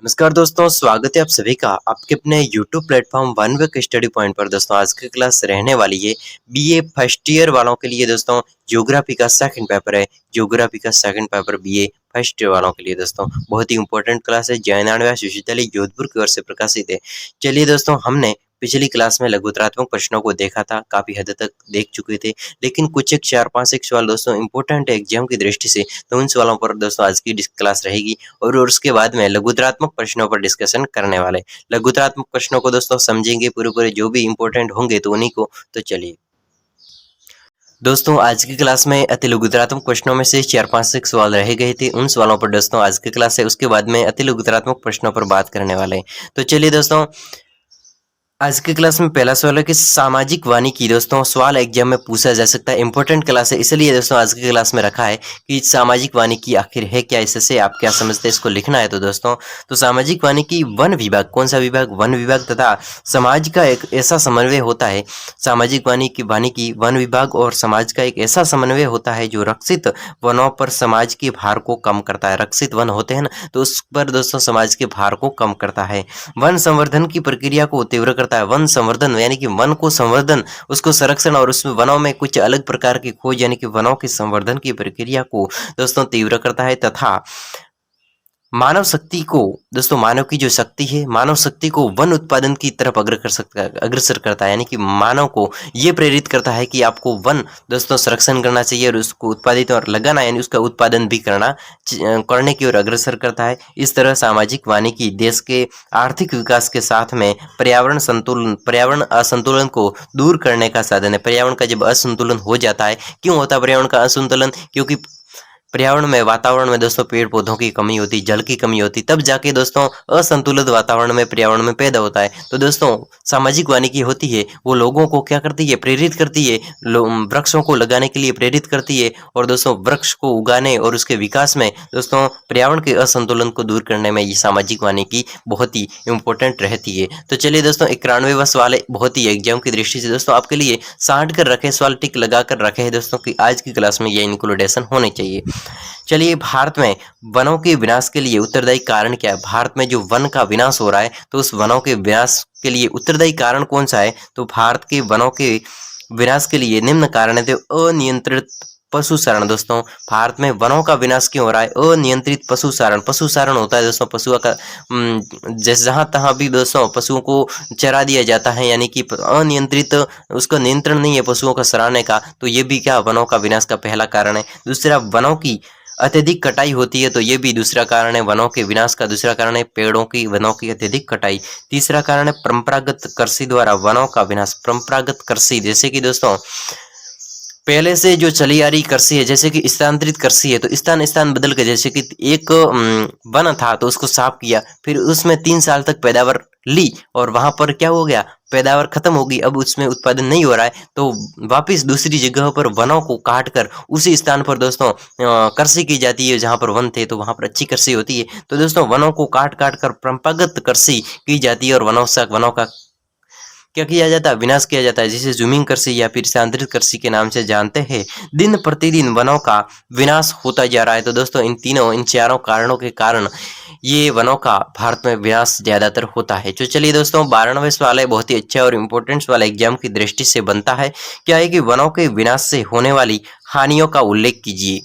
नमस्कार दोस्तों, स्वागत है आप सभी का आपके अपने YouTube platform one week study point पर। दोस्तों आज की क्लास रहने वाली है बीए फर्स्ट ईयर वालों के लिए। दोस्तों ज्योग्राफी का सेकंड पेपर है। ज्योग्राफी का second paper BA first year वालों के लिए दोस्तों बहुत ही इंपॉर्टेंट क्लास है। जयनारायण व्यास विश्वविद्यालय जोधपुर की ओर से प्रकाशित है। चलिए दोस्तों, हमने पिछली क्लास में लघुत्रात्मक प्रश्नों को देखा था, काफी हद तक देख चुके थे, लेकिन कुछ एक 4-5 एक सवाल दोस्तों इंपॉर्टेंट है एग्जाम की दृष्टि से, तो उन सवालों पर दोस्तों आज की क्लास रहेगी। और उसके बाद में लघुत्रात्मक प्रश्नों पर डिस्कशन करने वाले। लघुत्रात्मक प्रश्नों को दोस्तों समझेंगे पूरे जो भी इंपॉर्टेंट होंगे तो उन्हीं को। तो चलिए दोस्तों, आज की क्लास में अति लघुत्रात्मक प्रश्नों में से 4-5 एक सवाल रह गए थे। उन सवालों पर दोस्तों आज की क्लास है, उसके बाद में अति लघुत्रात्मक प्रश्नों पर बात करने वाले हैं। तो चलिए दोस्तों, आज की क्लास में पहला सवाल है कि सामाजिक वानिकी। दोस्तों सवाल एग्जाम में पूछा जा सकता है, इंपॉर्टेंट क्लास है, इसलिए दोस्तों आज की क्लास में रखा है कि सामाजिक वानिकी आखिर है क्या, इससे आप क्या समझते हैं, इसको लिखना है। तो दोस्तों तो सामाजिक वानिकी वन विभाग, कौन सा विभाग? वन विभाग तथा समाज का एक ऐसा समन्वय होता है। सामाजिक वानिकी वन विभाग और समाज का एक ऐसा समन्वय होता है जो रक्षित वनों पर समाज के भार को कम करता है। रक्षित वन होते हैं ना, तो उस पर दोस्तों समाज के भार को कम करता है। वन संवर्धन की प्रक्रिया को तीव्र करता है। वन संवर्धन यानी कि वन को संवर्धन, उसको संरक्षण और उसमें वनों में कुछ अलग प्रकार की खोज यानी कि वनों के संवर्धन की प्रक्रिया को दोस्तों तीव्र करता है। तथा मानव शक्ति को, दोस्तों मानव की जो शक्ति है, मानव शक्ति को वन उत्पादन की तरफ अग्रसर करता है। यानी कि मानव को ये प्रेरित करता है कि आपको वन दोस्तों संरक्षण करना चाहिए और उसको उत्पादित और लगाना यानी उसका उत्पादन भी करने की ओर अग्रसर करता है। इस तरह सामाजिक वानिकी देश के आर्थिक विकास के साथ में पर्यावरण असंतुलन को दूर करने का साधन है। पर्यावरण का जब असंतुलन हो जाता है, क्यों होता है पर्यावरण का असंतुलन? क्योंकि पर्यावरण में, वातावरण में दोस्तों पेड़ पौधों की कमी होती, जल की कमी होती, तब जाके दोस्तों असंतुलित वातावरण में, पर्यावरण में पैदा होता है। तो दोस्तों सामाजिक वानिकी होती है, वो लोगों को क्या करती है? प्रेरित करती है, वृक्षों को लगाने के लिए प्रेरित करती है। और दोस्तों वृक्ष को उगाने और उसके विकास में दोस्तों पर्यावरण के असंतुलन को दूर करने में ये सामाजिक वानिकी बहुत ही इंपॉर्टेंट रहती है। तो चलिए दोस्तों 91वां सवाल है, बहुत ही एग्जाम की दृष्टि से दोस्तों आपके लिए साठ कर रखे सवाल, टिक लगा कर रखे हैं दोस्तों कि आज की क्लास में ये इंक्लूडेशन होने चाहिए। चलिए, भारत में वनों के विनाश के लिए उत्तरदायी कारण क्या है? भारत में जो वन का विनाश हो रहा है, तो उस वनों के विनाश के लिए उत्तरदायी कारण कौन सा है? तो भारत के वनों के विनाश के लिए निम्न कारण है। तो अनियंत्रित पशुचारण। दोस्तों भारत में वनों का विनाश क्यों हो रहा है? अनियंत्रित पशुचारण। पशुचारण होता है दोस्तों पशुओं का, जैसे जहां तहां भी दोस्तों पशुओं को चरा दिया जाता है, यानी कि अनियंत्रित, उसका नियंत्रण नहीं है पशुओं का चराने का, तो ये भी क्या वनों का विनाश का पहला कारण है। दूसरा, वनों की अत्यधिक कटाई होती है, तो ये भी दूसरा कारण है वनों के विनाश का। दूसरा कारण है पेड़ों की, वनों की अत्यधिक कटाई। तीसरा कारण है परंपरागत कृषि द्वारा वनों का विनाश। परंपरागत कृषि जैसे कि दोस्तों पहले से जो चली आ रही कृषि है, जैसे कि स्थानांतरित कृषि है, तो स्थान बदल के, जैसे कि एक वन था तो उसको साफ किया, फिर उसमें 3 साल तक पैदावार ली और वहां पर क्या हो गया? पैदावार खत्म हो गई, अब उसमें उत्पादन नहीं हो रहा है, तो वापिस दूसरी जगह पर वनों को काट कर उसी स्थान पर दोस्तों कृषि की जाती है। जहां पर वन थे तो वहां पर अच्छी कृषि होती है। तो दोस्तों वनों को काट काट कर परंपरागत कृषि की जाती है और वनों का क्या किया जाता है? विनाश किया जाता है, जिसे जूमिंग कृषि या फिर स्थानांतरित कृषि के नाम से जानते हैं। दिन प्रतिदिन वनों का विनाश होता जा रहा है। तो दोस्तों इन चारों कारणों के कारण ये वनों का भारत में विनाश ज्यादातर होता है। तो चलिए दोस्तों 92वें सवाल है, बहुत ही अच्छा और इम्पोर्टेंट सवाल एग्जाम की दृष्टि से बनता है। क्या है कि वनों के विनाश से होने वाली हानियों का उल्लेख कीजिए।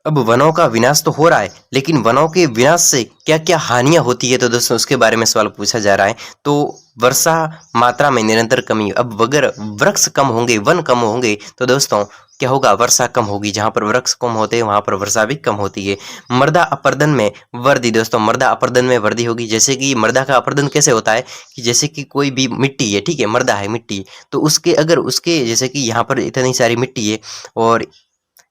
अब वनों का विनाश तो हो रहा है, लेकिन वनों के विनाश से क्या क्या हानियां होती है, तो दोस्तों उसके बारे में सवाल पूछा जा रहा है। तो वर्षा मात्रा में निरंतर कमी। अब अगर वृक्ष कम होंगे, वन कम होंगे, तो दोस्तों क्या होगा? वर्षा कम होगी। जहां पर वृक्ष कम होते हैं वहां पर वर्षा भी कम होती है। मृदा अपरदन में वृद्धि। दोस्तों मृदा अपरदन में वृद्धि होगी। जैसे कि मृदा का अपरदन कैसे होता है कि जैसे कि कोई भी मिट्टी है, ठीक है, मृदा है मिट्टी, तो उसके जैसे कि यहाँ पर इतनी सारी मिट्टी है और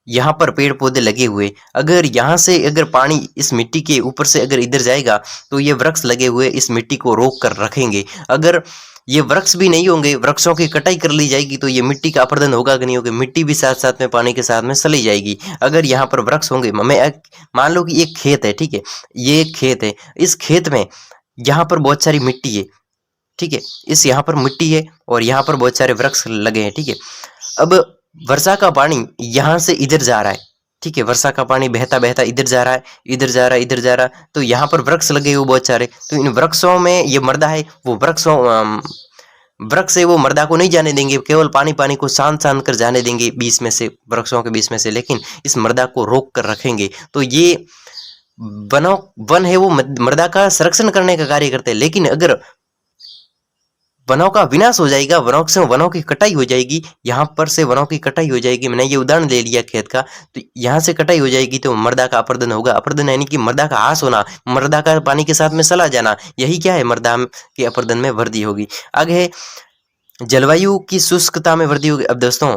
यहाँ पर पेड़ पौधे लगे हुए, अगर यहाँ से अगर पानी इस मिट्टी के ऊपर से अगर इधर जाएगा, तो ये वृक्ष लगे हुए इस मिट्टी को रोक कर रखेंगे। अगर ये वृक्ष भी नहीं होंगे, वृक्षों की कटाई कर ली जाएगी, तो ये मिट्टी का अपरदन होगा कि नहीं होगा? मिट्टी भी साथ साथ में पानी के साथ में चली जाएगी। अगर यहाँ पर वृक्ष होंगे, मान लो कि एक खेत है, ठीक है, ये एक खेत है, इस खेत में यहाँ पर बहुत सारी मिट्टी है, ठीक है, इस यहाँ पर मिट्टी है और यहाँ पर बहुत सारे वृक्ष लगे हैं, ठीक है। अब वर्षा का पानी यहाँ से इधर जा रहा है, ठीक है, वर्षा का पानी बहता बहता इधर जा रहा है, इधर जा रहा है, इधर जा रहा है, तो यहाँ पर वृक्ष लगे हुए बहुत सारे, तो इन वृक्षों में ये मृदा है, वो वृक्ष से वो मृदा को नहीं जाने देंगे, केवल पानी पानी को सान कर जाने देंगे बीच में से, वृक्षों के बीच में से, लेकिन इस मृदा को रोक कर रखेंगे। तो ये वन है वो मृदा का संरक्षण करने का कार्य करते हैं। लेकिन अगर वनों का विनाश हो जाएगा, वनों की कटाई हो जाएगी, यहाँ पर से वनों की कटाई हो जाएगी, मैंने ये उदाहरण ले लिया खेत का, तो यहाँ से कटाई हो जाएगी तो मृदा का अपरदन होगा। अपरदन यानी कि मृदा का ह्रास होना, मृदा का पानी के साथ में सला जाना, यही क्या है, मृदा के अपरदन में वृद्धि होगी। आगे है जलवायु की शुष्कता में वृद्धि होगी। अब दोस्तों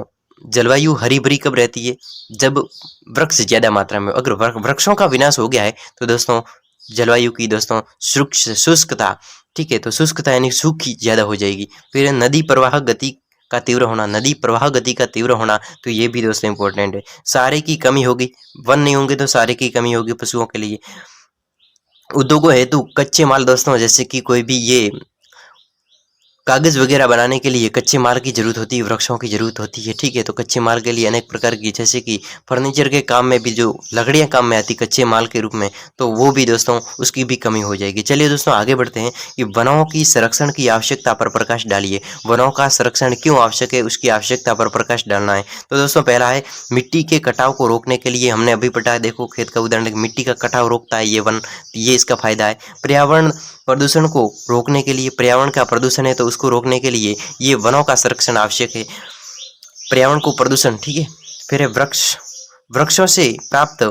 जलवायु हरी भरी कब रहती है, जब वृक्ष ज्यादा मात्रा में, अगर वृक्षों का विनाश हो गया है तो दोस्तों जलवायु की दोस्तों शुष्कता, ठीक है, तो शुष्कता यानी सूखी ज्यादा हो जाएगी। फिर नदी प्रवाह गति का तीव्र होना, नदी प्रवाह गति का तीव्र होना, तो ये भी दोस्तों इंपॉर्टेंट है। सारे की कमी होगी, वन नहीं होंगे तो सारे की कमी होगी पशुओं के लिए। उद्योगों हेतु कच्चे माल दोस्तों, जैसे कि कोई भी ये कागज वगैरह बनाने के लिए कच्चे माल की जरूरत होती है, वृक्षों की जरूरत होती है, ठीक है, तो कच्चे माल के लिए अनेक प्रकार की, जैसे कि फर्नीचर के काम में भी जो लकड़ियां काम में आती कच्चे माल के रूप में, तो वो भी दोस्तों उसकी भी कमी हो जाएगी। चलिए दोस्तों आगे बढ़ते हैं कि वनों की संरक्षण की आवश्यकता पर प्रकाश डालिए। वनों का संरक्षण क्यों आवश्यक है, उसकी आवश्यकता पर प्रकाश डालना है। तो दोस्तों पहला है मिट्टी के कटाव को रोकने के लिए, हमने अभी पढ़ा, देखो खेत का उदाहरण, मिट्टी का कटाव रोकता है ये वन, ये इसका फायदा है। पर्यावरण प्रदूषण को रोकने के लिए, पर्यावरण का प्रदूषण है तो उसको रोकने के लिए ये वनों का संरक्षण आवश्यक है, पर्यावरण को प्रदूषण, ठीक है। फिर है वृक्षों से प्राप्त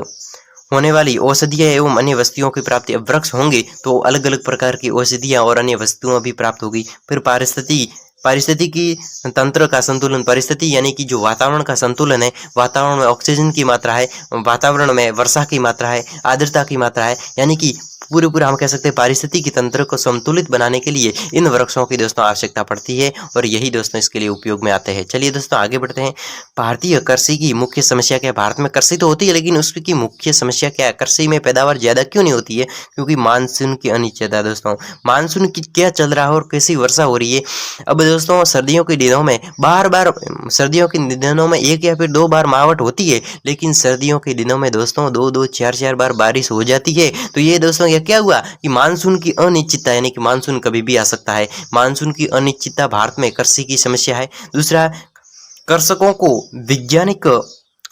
होने वाली औषधियां एवं अन्य वस्तुओं की प्राप्ति। अब वृक्ष होंगे तो अलग अलग प्रकार की औषधियां और अन्य वस्तुएं भी प्राप्त होगी। फिर पारिस्थितिकी तंत्र का संतुलन, परिस्थिति यानी कि जो वातावरण का संतुलन है, वातावरण में ऑक्सीजन की मात्रा है, वातावरण में वर्षा की मात्रा है, आर्द्रता की मात्रा है, यानी कि पूरे हम कह सकते हैं पारिस्थितिकी तंत्र को संतुलित बनाने के लिए इन वृक्षों की दोस्तों आवश्यकता पड़ती है, और यही दोस्तों इसके लिए उपयोग में आते हैं। चलिए दोस्तों आगे बढ़ते हैं। भारतीय कृषि की मुख्य समस्या क्या है। भारत में कृषि तो होती है, लेकिन उसकी मुख्य समस्या क्या है, कृषि में पैदावार ज्यादा क्यों नहीं होती है, क्योंकि मानसून की अनिश्चितता। दोस्तों मानसून की क्या चल रहा है और कैसी वर्षा हो रही है। अब दोस्तों सर्दियों के दिनों में सर्दियों के दिनों में एक या फिर दो बार मावट होती है, लेकिन सर्दियों के दिनों में दोस्तों दो चार बार बारिश हो जाती है। तो ये दोस्तों क्या हुआ कि मानसून की अनिश्चितता, यानी कि मानसून कभी भी आ सकता है। मानसून की अनिश्चितता भारत में कृषि की समस्या है। दूसरा, कृषकों को वैज्ञानिक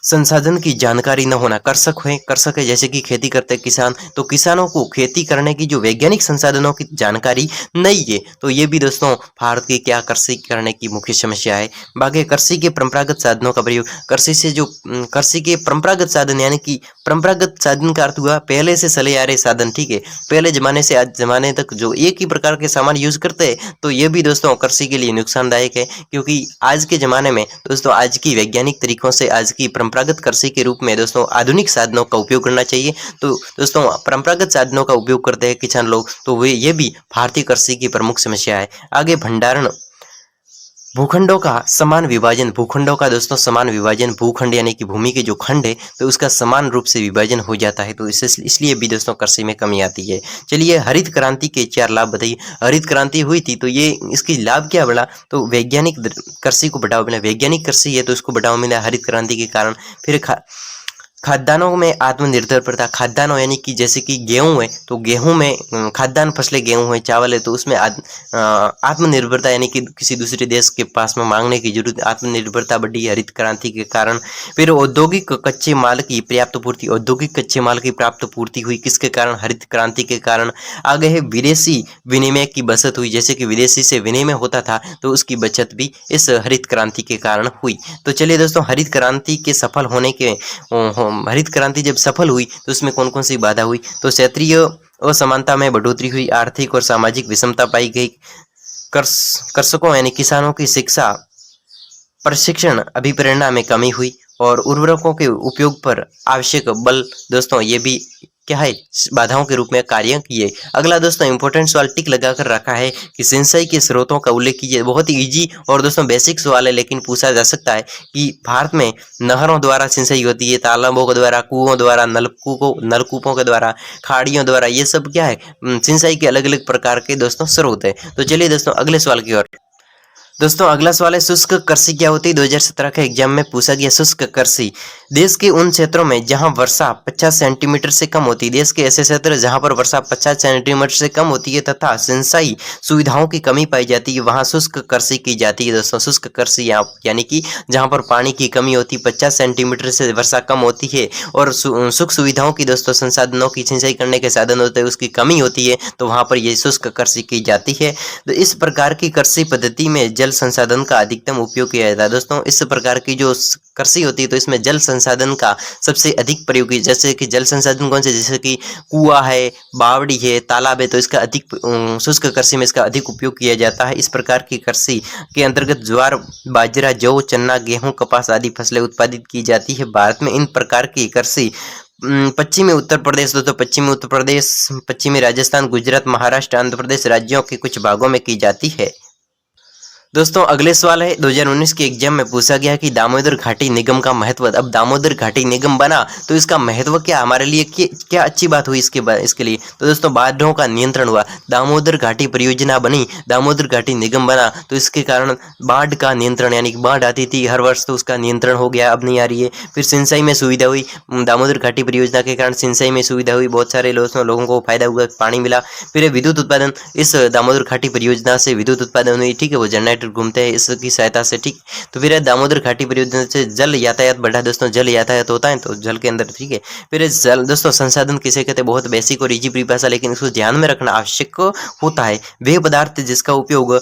संसाधन की जानकारी न होना। कृषक है जैसे कि खेती करते किसान, तो किसानों को खेती करने की जो वैज्ञानिक संसाधनों की जानकारी नहीं है, तो ये भी दोस्तों भारत की क्या कृषि करने की मुख्य समस्या है। बाकी कृषि के परंपरागत साधनों का प्रयोग, कृषि के परंपरागत साधन, यानी कि परंपरागत साधन का अर्थ हुआ पहले से चले आ रहे साधन, ठीक है, पहले जमाने से आज जमाने तक जो एक ही प्रकार के सामान यूज करते हैं, तो ये भी दोस्तों कृषि के लिए नुकसानदायक है, क्योंकि आज के जमाने में दोस्तों आज की वैज्ञानिक तरीकों से, आज की परंपरागत कृषि के रूप में दोस्तों आधुनिक साधनों का उपयोग करना चाहिए। तो दोस्तों परंपरागत साधनों का उपयोग करते हैं किसान लोग, तो ये भी भारतीय कृषि की प्रमुख समस्या है। आगे भंडारण, भूखंडों का समान विभाजन, भूखंडों का दोस्तों समान विभाजन, भूखंड यानी कि भूमि के जो खंड है तो उसका समान रूप से विभाजन हो जाता है, तो इसलिए भी दोस्तों कृषि में कमी आती है। चलिए हरित क्रांति के 4 लाभ बताइए। हरित क्रांति हुई थी तो ये इसकी लाभ क्या मिला, तो वैज्ञानिक कृषि को बढ़ावा मिला, वैज्ञानिक कृषि है तो उसको बढ़ावा मिला हरित क्रांति के कारण। फिर खाद्यान्नों में आत्मनिर्भरता, खाद्यान्न यानी कि जैसे कि गेहूं है तो गेहूं में खाद्यान्न फसलें, गेहूं है, चावल है, तो उसमें आत्मनिर्भरता यानी कि किसी दूसरे देश के पास में मांगने की जरूरत, आत्मनिर्भरता बढ़ी हरित क्रांति के कारण। फिर औद्योगिक कच्चे माल की पर्याप्त पूर्ति, औद्योगिक कच्चे माल की प्राप्त पूर्ति हुई किसके कारण, हरित क्रांति के कारण। आगे है विदेशी विनिमय की बचत हुई, जैसे कि विदेशी से विनिमय होता था तो उसकी बचत भी इस हरित क्रांति के कारण हुई। तो चलिए दोस्तों हरित क्रांति के सफल होने के हरित क्रांति जब सफल हुई तो उसमें कौन कौन सी बाधा हुई, तो क्षेत्रीय असमानता में बढ़ोतरी हुई, आर्थिक और सामाजिक विषमता पाई गई, कृषकों यानी किसानों की शिक्षा प्रशिक्षण अभिप्रेरणा में कमी हुई, और उर्वरकों के उपयोग पर आवश्यक बल दोस्तों ये भी क्या है, बाधाओं के रूप में कार्य किए। अगला दोस्तों इंपॉर्टेंट सवाल टिक लगाकर रखा है कि सिंचाई के स्रोतों का उल्लेख कीजिए। बहुत ही इजी और दोस्तों बेसिक सवाल है, लेकिन पूछा जा सकता है कि भारत में नहरों द्वारा सिंचाई होती है, तालाबों के द्वारा, कुओं द्वारा, नलकूपों के द्वारा, खाड़ियों द्वारा, ये सब क्या है सिंचाई के अलग अलग प्रकार के दोस्तों स्रोत है। तो चलिए दोस्तों अगले सवाल की ओर। दोस्तों अगला सवाल है शुष्क कृषि क्या होती है। 2017 के एग्जाम में पूछा गया शुष्क कृषि देश के उन क्षेत्रों में जहां वर्षा 50 सेंटीमीटर से कम होती है। देश के ऐसे क्षेत्र जहां पर वर्षा 50 सेंटीमीटर से कम होती है तथा सिंचाई सुविधाओं की कमी पाई जाती है, वहां शुष्क कृषि की जाती है। दोस्तों शुष्क कृषि यानी कि जहां पर पानी की कमी होती है, 50 सेंटीमीटर से वर्षा कम होती है और सुख सुविधाओं की दोस्तों संसाधनों की सिंचाई करने के साधन होते हैं उसकी कमी होती है, तो वहां पर यह शुष्क कृषि की जाती है। तो इस प्रकार की कृषि पद्धति में जल संसाधन का अधिकतम उपयोग किया जाता है। दोस्तों इस प्रकार की जो कृषि होती है तो इसमें जल संसाधन का सबसे अधिक प्रयोग किया, जैसे कि जल संसाधन कौन से, जैसे कि कुआं है, बावड़ी है, तालाब है, तो इसका अधिक शुष्क कृषि में इसका अधिक उपयोग किया जाता है। इस प्रकार की कृषि के अंतर्गत ज्वार, बाजरा, जौ, चना, गेहूं, कपास आदि फसलें उत्पादित की जाती है। भारत में इन प्रकार की कृषि पश्चिमी उत्तर प्रदेश, दोस्तों पश्चिमी उत्तर प्रदेश, पश्चिमी राजस्थान, गुजरात, महाराष्ट्र, आंध्र प्रदेश राज्यों के कुछ भागों में की जाती है। दोस्तों अगले सवाल है 2019 के एग्जाम में पूछा गया कि दामोदर घाटी निगम का महत्व। अब दामोदर घाटी निगम बना तो इसका महत्व क्या, हमारे लिए क्या अच्छी बात हुई इसके लिए। तो दोस्तों बाढ़ों का नियंत्रण हुआ, दामोदर घाटी परियोजना बनी, दामोदर घाटी निगम बना तो इसके कारण बाढ़ का नियंत्रण, यानी कि बाढ़ आती थी हर वर्ष तो उसका नियंत्रण हो गया, अब नहीं आ रही है। फिर सिंचाई में सुविधा हुई, दामोदर घाटी परियोजना के कारण सिंचाई में सुविधा हुई, बहुत सारे लोगों को फायदा हुआ, पानी मिला। फिर विद्युत उत्पादन, इस दामोदर घाटी परियोजना से विद्युत उत्पादन हुई, ठीक है, वो जनरेटर घूमते हैं इसकी सहायता से, ठीक। तो फिर दामोदर घाटी परियोजना से जल यातायात बढ़ा। दोस्तों जल यातायात होता है तो जल के अंदर, ठीक है। फिर जल, दोस्तों संसाधन किसे कहते हैं, बहुत बेसिक और इजी परिभाषा, लेकिन इसको ध्यान में रखना आवश्यक होता है। वे पदार्थ जिसका उपयोग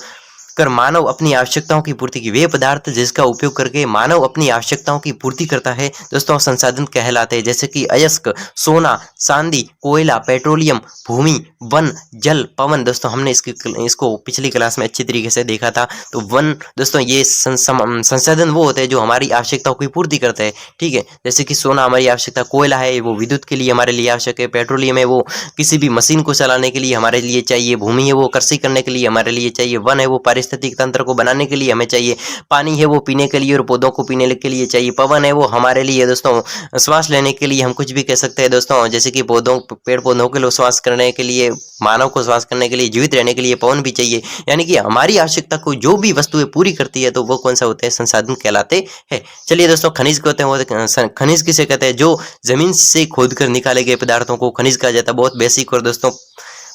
कर मानव अपनी आवश्यकताओं की पूर्ति की, वे पदार्थ जिसका उपयोग करके मानव अपनी आवश्यकताओं की पूर्ति करता है दोस्तों संसाधन कहलाते हैं, जैसे कि अयस्क, सोना, चांदी, कोयला, पेट्रोलियम, भूमि, वन, जल, पवन। दोस्तों हमने इसको पिछली क्लास में अच्छी तरीके से देखा था। तो वन दोस्तों ये संसाधन वो होते हैं जो हमारी आवश्यकताओं की पूर्ति करते हैं, ठीक है। जैसे कि सोना हमारी आवश्यकता, कोयला है वो विद्युत के लिए हमारे लिए आवश्यक है, पेट्रोलियम है वो किसी भी मशीन को चलाने के लिए हमारे लिए चाहिए, भूमि है वो कृषि करने के लिए हमारे लिए चाहिए, वन है वो पारिस्थितिक तंत्र को बनाने के लिए हमें चाहिए, पानी है वो पीने के लिए और पौधों को पीने के लिए चाहिए, पवन है वो हमारे लिए दोस्तों श्वास लेने के लिए, हम कुछ भी कह सकते हैं दोस्तों, जैसे कि पेड़ पौधों के लिए श्वास करने के लिए, मानव को श्वास करने के लिए, जीवित रहने के लिए पवन भी चाहिए। यानी कि हमारी आवश्यकता को जो भी वस्तुएं पूरी करती है तो वो कौन सा होता है, संसाधन कहलाते हैं। चलिए दोस्तों खनिज कहते हैं, खनिज किसे कहते हैं, जो जमीन से खोद कर निकाले गए पदार्थों को खनिज कहा जाता है। बहुत बेसिक और दोस्तों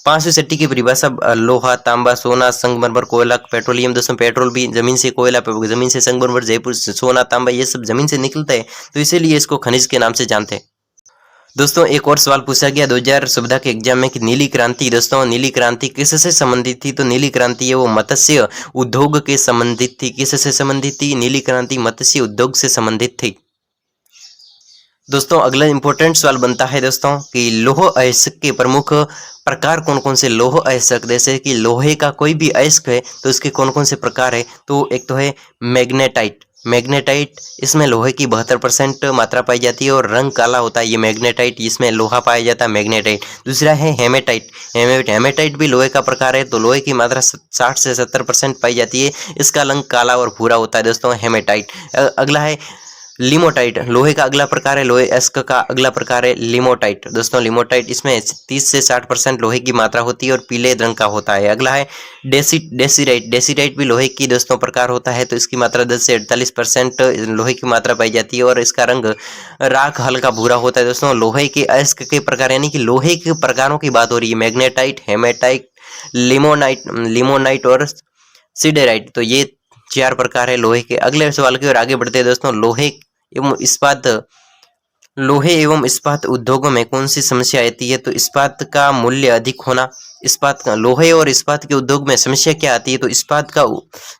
5वीं सट्टी की परिभाषा, लोहा, तांबा, सोना, संगमरमर, कोयला, पेट्रोलियम। दोस्तों पेट्रोल भी जमीन से, कोयला जमीन से, संगमरमर, जयपुर, सोना, तांबा ये सब जमीन से निकलता है, तो इसीलिए इसको खनिज के नाम से जानते हैं। दोस्तों एक और सवाल पूछा गया 2014 के एग्जाम में कि नीली क्रांति, दोस्तों नीली क्रांति किससे संबंधित थी। तो नीली क्रांति है वो मत्स्य उद्योग के संबंधित थी। किससे संबंधित थी, नीली क्रांति मत्स्य उद्योग से संबंधित थी। दोस्तों अगला इंपॉर्टेंट सवाल बनता है दोस्तों कि लौह अयस्क के प्रमुख प्रकार कौन कौन से। लौह अयस्क, जैसे कि लोहे का कोई भी अयस्क है तो इसके कौन कौन से प्रकार है। तो एक तो है मैग्नेटाइट, मैग्नेटाइट इसमें लोहे की 72% मात्रा पाई जाती है और रंग काला होता है, ये मैग्नेटाइट, इसमें लोहा पाया जाता है मैग्नेटाइट। दूसरा है हेमेटाइट, हेमेटाइट भी लोहे का प्रकार है, तो लोहे की मात्रा 60 से 70% पाई जाती है, इसका रंग काला और भूरा होता है दोस्तों हेमेटाइट। अगला है लिमोटाइट, लोहे का अगला प्रकार है, लोहे अयस्क का अगला प्रकार है लिमोटाइट। दोस्तों लिमोटाइट इसमें 30 से 60% लोहे की मात्रा होती है और पीले रंग का होता है। अगला है डेसीराइट, डेसीराइट भी लोहे की दोस्तों प्रकार होता है, तो इसकी मात्रा 10 से 48% लोहे की मात्रा पाई जाती है और इसका रंग राख हल्का भूरा होता है। दोस्तों लोहे के अयस्क के प्रकार, यानी कि लोहे के प्रकारों की बात हो रही है, मैग्नेटाइट, हेमेटाइट, लिमोनाइट और सिडेराइट, तो ये 4 प्रकार है लोहे के। अगले सवाल की ओर आगे बढ़ते हैं दोस्तों, लोहे एवं इस्पात उद्योगों में कौन सी समस्या आती है। तो इस्पात का मूल्य अधिक होना, इस्पात का, लोहे और इस्पात के उद्योग में समस्या क्या आती है। तो इस्पात का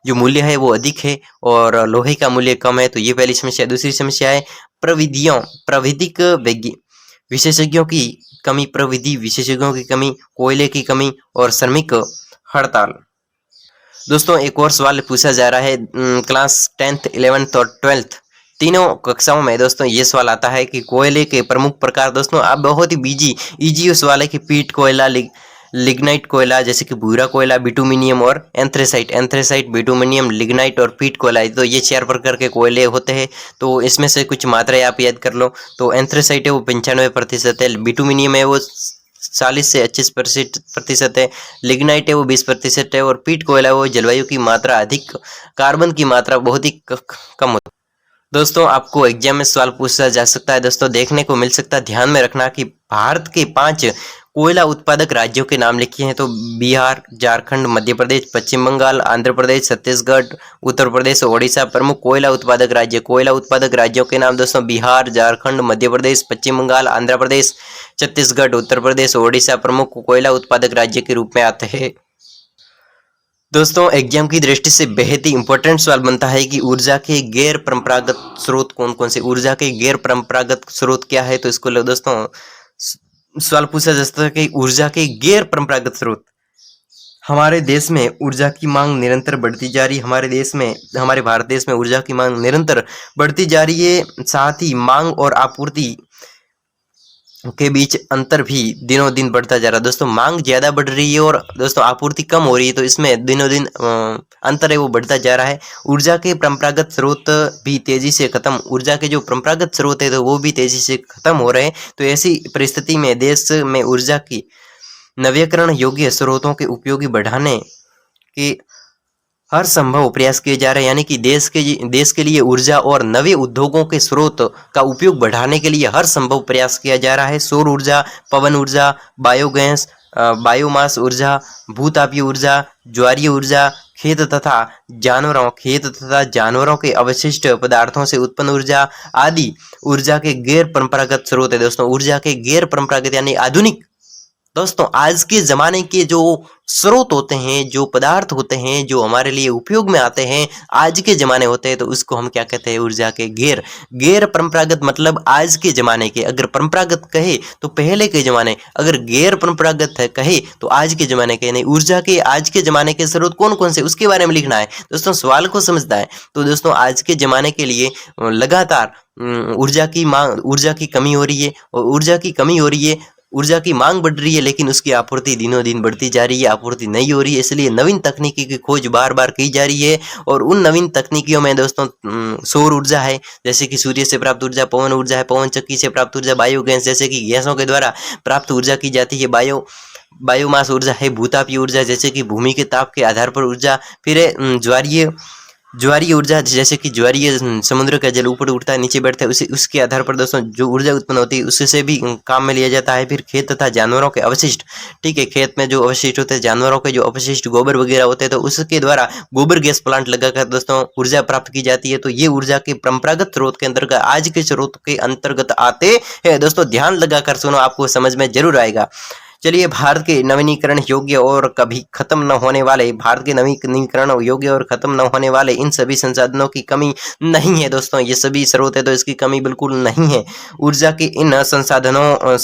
जो मूल्य है वो अधिक है और लोहे का मूल्य कम है, तो ये पहली समस्या। दूसरी समस्या है प्राविधिक विशेषज्ञों की कमी, प्रविधि विशेषज्ञों की कमी, कोयले की कमी और श्रमिक हड़ताल। दोस्तों एक और सवाल पूछा जा रहा है क्लास 10th 11th और 12th तीनों कक्षाओं में दोस्तों ये सवाल आता है कि कोयले के प्रमुख प्रकार। दोस्तों आप बहुत ही इजी सवाल है कि पीट कोयला, लिग्नाइट कोयला, जैसे कि भूरा कोयला, बिटुमिनियम और एंथ्रेसाइट, बिटुमिनियम, लिग्नाइट और पीट कोयला, तो ये 4 प्रकार के कोयले होते हैं। तो इसमें से कुछ मात्राएं आप याद कर लो। तो एंथ्रेसाइट है वो 95% है, बिटुमिनियम है वो 40 से 25% है। लिग्नाइट है वो 20% है। और पीट कोयला वो जलवायु की मात्रा अधिक, कार्बन की मात्रा बहुत ही कम होती है। दोस्तों आपको एग्जाम में सवाल पूछा जा सकता है, दोस्तों देखने को मिल सकता है। ध्यान में रखना कि भारत के 5 कोयला उत्पादक राज्यों के नाम लिखे हैं, तो बिहार, झारखंड, मध्य प्रदेश, पश्चिम बंगाल, आंध्र प्रदेश, छत्तीसगढ़, उत्तर प्रदेश, ओडिशा। प्रमुख कोयला उत्पादक राज्य, कोयला उत्पादक राज्यों के नाम दोस्तों बिहार, झारखंड, मध्य प्रदेश, पश्चिम बंगाल, आंध्र प्रदेश, छत्तीसगढ़, उत्तर प्रदेश, ओडिशा प्रमुख कोयला उत्पादक राज्य के रूप में आते हैं। दोस्तों एग्जाम की दृष्टि से बेहद ही इंपॉर्टेंट सवाल बनता है कि ऊर्जा के गैर परंपरागत स्रोत कौन कौन से, ऊर्जा के गैर परंपरागत स्रोत क्या है। तो इसको लो दोस्तों, सवाल पूछा जा सकता है कि ऊर्जा के गैर परंपरागत स्रोत। हमारे देश में ऊर्जा की मांग निरंतर बढ़ती जा रही है। हमारे भारत देश में ऊर्जा की मांग निरंतर बढ़ती जा रही है। साथ ही मांग और आपूर्ति के बीच अंतर भी दिनों दिन बढ़ता जा रहा है। दोस्तों मांग ज्यादा बढ़ रही है और दोस्तों आपूर्ति कम हो रही है, तो इसमें दिनों दिन अंतर है वो बढ़ता जा रहा है। ऊर्जा के परंपरागत स्रोत भी तेजी से खत्म, ऊर्जा के जो परंपरागत स्रोत है तो वो भी तेजी से खत्म हो रहे हैं। तो ऐसी परिस्थिति में देश में ऊर्जा की नवीकरण योग्य स्रोतों के उपयोगी बढ़ाने के हर संभव प्रयास किए जा रहे हैं। यानी कि देश के लिए ऊर्जा और नए उद्योगों के स्रोत का उपयोग बढ़ाने के लिए हर संभव प्रयास किया जा रहा है। सौर ऊर्जा, पवन ऊर्जा, बायोगैस, बायोमास ऊर्जा, भूतापीय ऊर्जा, ज्वारीय ऊर्जा, खेत तथा जानवरों के अवशिष्ट पदार्थों से उत्पन्न ऊर्जा आदि ऊर्जा के गैर परंपरागत स्रोत है। दोस्तों ऊर्जा के गैर परंपरागत यानी आधुनिक, दोस्तों आज के जमाने के जो स्रोत होते हैं, जो पदार्थ होते हैं, जो हमारे लिए उपयोग में आते हैं, आज के जमाने होते हैं, तो उसको हम क्या कहते हैं, ऊर्जा के गैर परंपरागत। मतलब आज के जमाने के, अगर परंपरागत कहे तो पहले के जमाने, अगर गैर परंपरागत है कहे तो आज के जमाने के। नहीं, ऊर्जा के आज के जमाने के स्रोत कौन कौन से उसके बारे में लिखना है। दोस्तों सवाल को समझना है। तो दोस्तों आज के जमाने के लिए लगातार ऊर्जा की कमी हो रही है, और ऊर्जा की मांग बढ़ रही है, लेकिन उसकी आपूर्ति दिनों दिन बढ़ती जा रही है, आपूर्ति नहीं हो रही है। इसलिए नवीन तकनीकी की खोज बार बार की जा रही है। और उन नवीन तकनीकियों में दोस्तों सौर ऊर्जा है, जैसे कि सूर्य से प्राप्त ऊर्जा, पवन ऊर्जा है, पवन चक्की से प्राप्त ऊर्जा, बायोगैस जैसे कि गैसों के द्वारा प्राप्त ऊर्जा की जाती है, बायोमास ऊर्जा है, भूतापीय ऊर्जा जैसे कि भूमि के ताप के आधार पर ऊर्जा, फिर है ज्वारीय ऊर्जा जैसे कि ज्वारीय समुद्र का जल ऊपर उठता है नीचे बैठता है, उसके आधार पर दोस्तों जो ऊर्जा उत्पन्न होती है उससे भी काम में लिया जाता है। फिर खेत तथा जानवरों के अवशिष्ट, ठीक है, खेत में जो अवशिष्ट होते हैं, जानवरों के जो अवशिष्ट गोबर वगैरह होते हैं, तो उसके द्वारा गोबर गैस प्लांट लगाकर दोस्तों ऊर्जा प्राप्त की जाती है। तो ये ऊर्जा के परंपरागत स्रोत के अंतर्गत, आज के स्रोत के अंतर्गत आते हैं। दोस्तों ध्यान लगाकर सुनो, आपको समझ में जरूर आएगा। चलिए, भारत के नवीनीकरण योग्य और कभी खत्म न होने वाले, भारत के नवीनीकरण योग्य और खत्म न होने वाले इन सभी संसाधनों की कमी नहीं है। दोस्तों ये सभी स्रोत है तो इसकी कमी बिल्कुल नहीं है। ऊर्जा के इन संसाधनों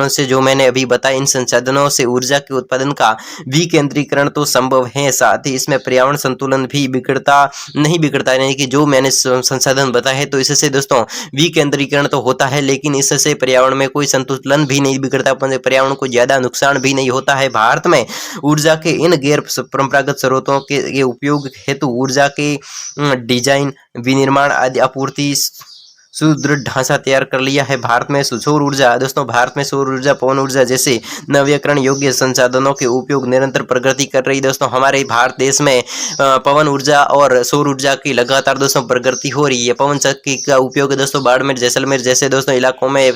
से जो मैंने अभी बताया, इन संसाधनों से ऊर्जा के उत्पादन का विकेंद्रीकरण तो संभव है, साथ ही इसमें पर्यावरण संतुलन भी नहीं बिगड़ता। यानी कि जो मैंने संसाधन बताए हैं तो इससे दोस्तों विकेंद्रीकरण तो होता है, लेकिन इससे पर्यावरण में कोई संतुलन भी नहीं बिगड़ता, पर्यावरण को ज्यादा नुकसान भी नहीं होता है। भारत में ऊर्जा के इन गैर परंपरागत स्रोतों के उपयोग हेतु ऊर्जा के डिजाइन, विनिर्माण आदि आपूर्ति सुदृढ़ ढांचा तैयार कर लिया है। भारत में सौर ऊर्जा, दोस्तों भारत में सौर ऊर्जा, पवन ऊर्जा जैसे नवीकरण योग्य संसाधनों के उपयोग निरंतर प्रगति कर रही है। दोस्तों हमारे भारत देश में पवन ऊर्जा और सौर ऊर्जा की लगातार दोस्तों प्रगति हो रही है। पवन चक्की का उपयोग दोस्तों बाड़मेर, जैसलमेर जैसे दोस्तों इलाकों में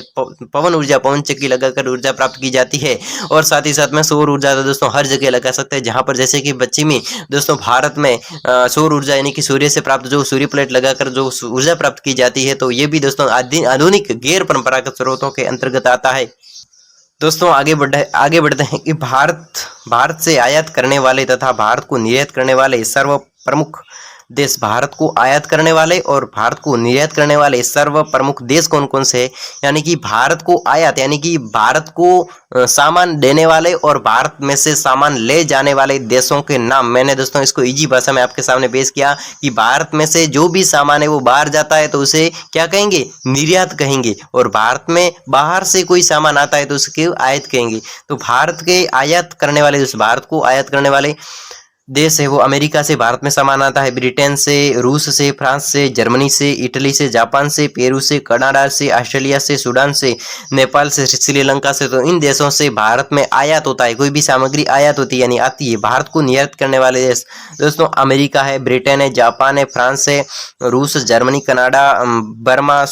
पवन चक्की लगाकर ऊर्जा प्राप्त की जाती है। और साथ ही साथ में सौर ऊर्जा तो दोस्तों हर जगह लगा सकते हैं, जहाँ पर जैसे कि पश्चिमी दोस्तों भारत में सौर ऊर्जा यानी कि सूर्य से प्राप्त जो सूर्य प्लेट लगाकर जो ऊर्जा प्राप्त की जाती है, तो ये भी दोस्तों आधुनिक गैर परंपरागत स्रोतों के अंतर्गत आता है। दोस्तों आगे बढ़ते हैं कि भारत से आयात करने वाले तथा भारत को निर्यात करने वाले सर्व प्रमुख देश, भारत को आयात करने वाले और भारत को निर्यात करने वाले सर्व प्रमुख देश कौन कौन से हैं। यानी कि भारत को आयात यानी कि भारत को सामान देने वाले और भारत में से सामान ले जाने वाले देशों के नाम मैंने दोस्तों इसको इजी भाषा में आपके सामने पेश किया कि भारत में से जो भी सामान है वो बाहर जाता है तो उसे क्या कहेंगे, निर्यात कहेंगे, और भारत में बाहर से कोई सामान आता है तो उसके आयात कहेंगे। तो भारत के आयात करने वाले, भारत को आयात करने वाले देश है वो अमेरिका से भारत में सामान आता है, ब्रिटेन से, रूस से, फ्रांस से, जर्मनी से, इटली से, जापान से, पेरू से, कनाडा से, ऑस्ट्रेलिया से, सूडान से, नेपाल से, श्रीलंका से। तो इन देशों से भारत में आयात होता है, कोई भी सामग्री आयात होती है यानी आती है। भारत को निर्यात करने वाले देश दोस्तों अमेरिका है, ब्रिटेन है, जापान है, फ्रांस है, रूस, Germany, Canada, Burma,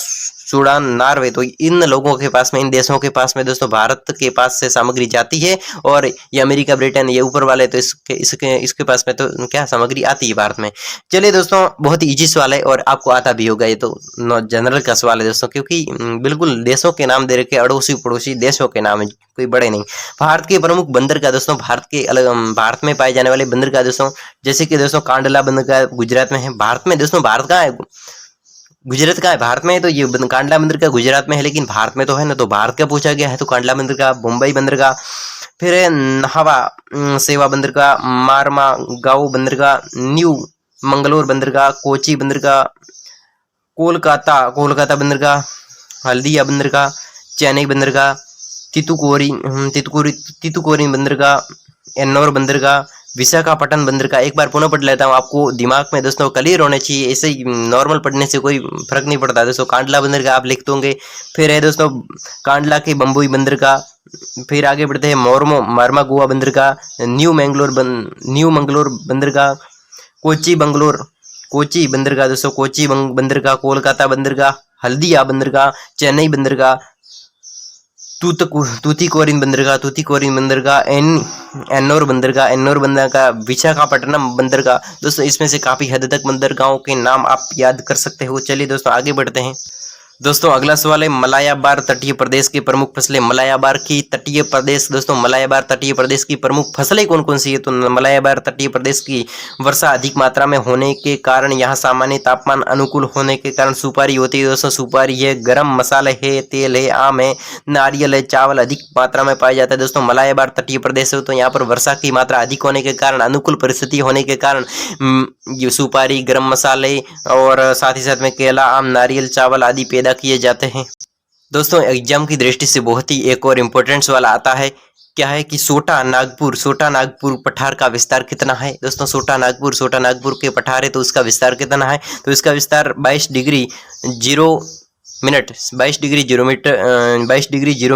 Sudan, Norway. तो इन लोगों के पास में, इन देशों के पास में दोस्तों भारत के पास से सामग्री जाती है, और ये अमेरिका, ब्रिटेन, ये ऊपर वाले तो इसके पास में तो क्या सामग्री आती है भारत में। चलिए दोस्तों, बहुत इजी सवाल है और आपको आता भी होगा, ये तो जनरल का सवाल है दोस्तों, क्योंकि बिल्कुल देशों के नाम दे रखे, अड़ोसी पड़ोसी देशों के नाम है, कोई बड़े नहीं। भारत के प्रमुख बंदर का दोस्तों, भारत में पाए जाने वाले बंदर का दोस्तों, जैसे कि दोस्तों कांडला बंदर का गुजरात में है। भारत में दोस्तों, भारत कहाँ है, गुजरात का है, भारत में है, तो ये कांडला बंदर का गुजरात में है, लेकिन भारत में तो है ना, तो भारत का पूछा गया है तो कांडला बंदर का, मुंबई बंदर का, फिर है नहवा सेवा बंदर का, मारमा गांव बंदर का, न्यू मंगलोर बंदर का, कोची बंदर का, कोलकाता बंदर का, हल्दिया बंदर का, चेन्नई बंदर का, तितुकोरी बंदर का, एन्नौर बंदर का, विशाखापट्टनम बंदर का। एक बार पुनः पढ़ लेता हूँ, आपको दिमाग में दोस्तों क्लियर होने चाहिए, ऐसे ही नॉर्मल पढ़ने से कोई फर्क नहीं पड़ता दोस्तों। कांडला बंदर का आप लिख दोगे। फिर है दोस्तों कांडला के बम्बई बंदर का। फिर आगे बढ़ते हैं मारमा गोवा बंदर का, न्यू मंगलोर बंदर का, कोची बंदर का दोस्तों, कोची बंदर का, कोलकाता बंदर का, हल्दिया बंदर का, चेन्नई बंदर का, तूतीकोरिन बंदर का, एन्नौर बंदर का, विशाखापट्टनम बंदर का। दोस्तों इसमें से काफी हद तक बंदरगाहों के नाम आप याद कर सकते हो। चलिए दोस्तों आगे बढ़ते हैं। दोस्तों अगला सवाल है, मलायाबार तटीय प्रदेश की प्रमुख फसलें। मलायाबार की तटीय प्रदेश दोस्तों, मलायाबार तटीय प्रदेश की प्रमुख फसलें कौन कौन सी है, तो मलायाबार तटीय प्रदेश की वर्षा अधिक मात्रा में होने के कारण, यहाँ सामान्य तापमान अनुकूल होने के कारण सुपारी होती है दोस्तों। सुपारी है, गरम मसाले है, तेल है, आम है, नारियल है, चावल अधिक मात्रा में पाया जाता है दोस्तों। मलायाबार तटीय प्रदेश है तो यहाँ पर वर्षा की मात्रा अधिक होने के कारण, अनुकूल परिस्थिति होने के कारण ये सुपारी, गरम मसाले और साथ ही साथ में केला, आम, नारियल, चावल आदि पैदा किए जाते हैं। दोस्तों एग्जाम की दृष्टि से बहुत ही एक और इम्पोर्टेंट सवाल आता है, क्या है कि छोटा नागपुर पठार का विस्तार कितना है दोस्तों। छोटा नागपुर के पठार है तो उसका विस्तार कितना है, तो इसका विस्तार 22 डिग्री 0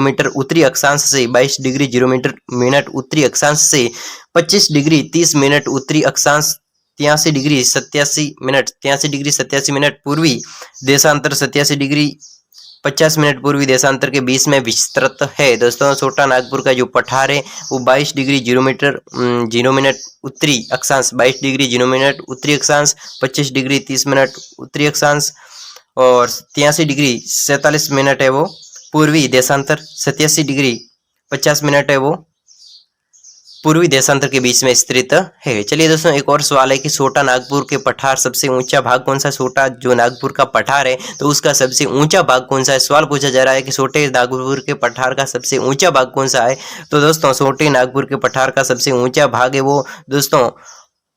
मीटर उत्तरी अक्षांश से 22 डिग्री 0 मिनट उत्तरी अक्षांश से 25 डिग्री 30 मिनट उत्तरी अक्षांश 83 डिग्री 87 मिनट पूर्वी देशांतर 87 डिग्री 50 मिनट पूर्वी देशांतर के बीच में विस्तृत है दोस्तों। छोटा नागपुर का जो पठार है वो 22 डिग्री 0 मिनट उत्तरी अक्षांश, 22 डिग्री 0 मिनट उत्तरी अक्षांश, 25 डिग्री 30 मिनट उत्तरी अक्षांश और 83 डिग्री 47 मिनट है वो पूर्वी देशांतर, 87 डिग्री 50 मिनट है वो पूर्वी देशांतर के बीच में स्थित है। चलिए दोस्तों एक और सवाल है कि छोटा नागपुर के पठार सबसे ऊंचा भाग कौन सा। छोटा जो नागपुर का पठार है तो उसका सबसे ऊंचा भाग कौन सा है। सवाल पूछा जा रहा है कि छोटे नागपुर के पठार का सबसे ऊंचा भाग कौन सा है। तो दोस्तों छोटे नागपुर के पठार का सबसे ऊंचा भाग है वो दोस्तों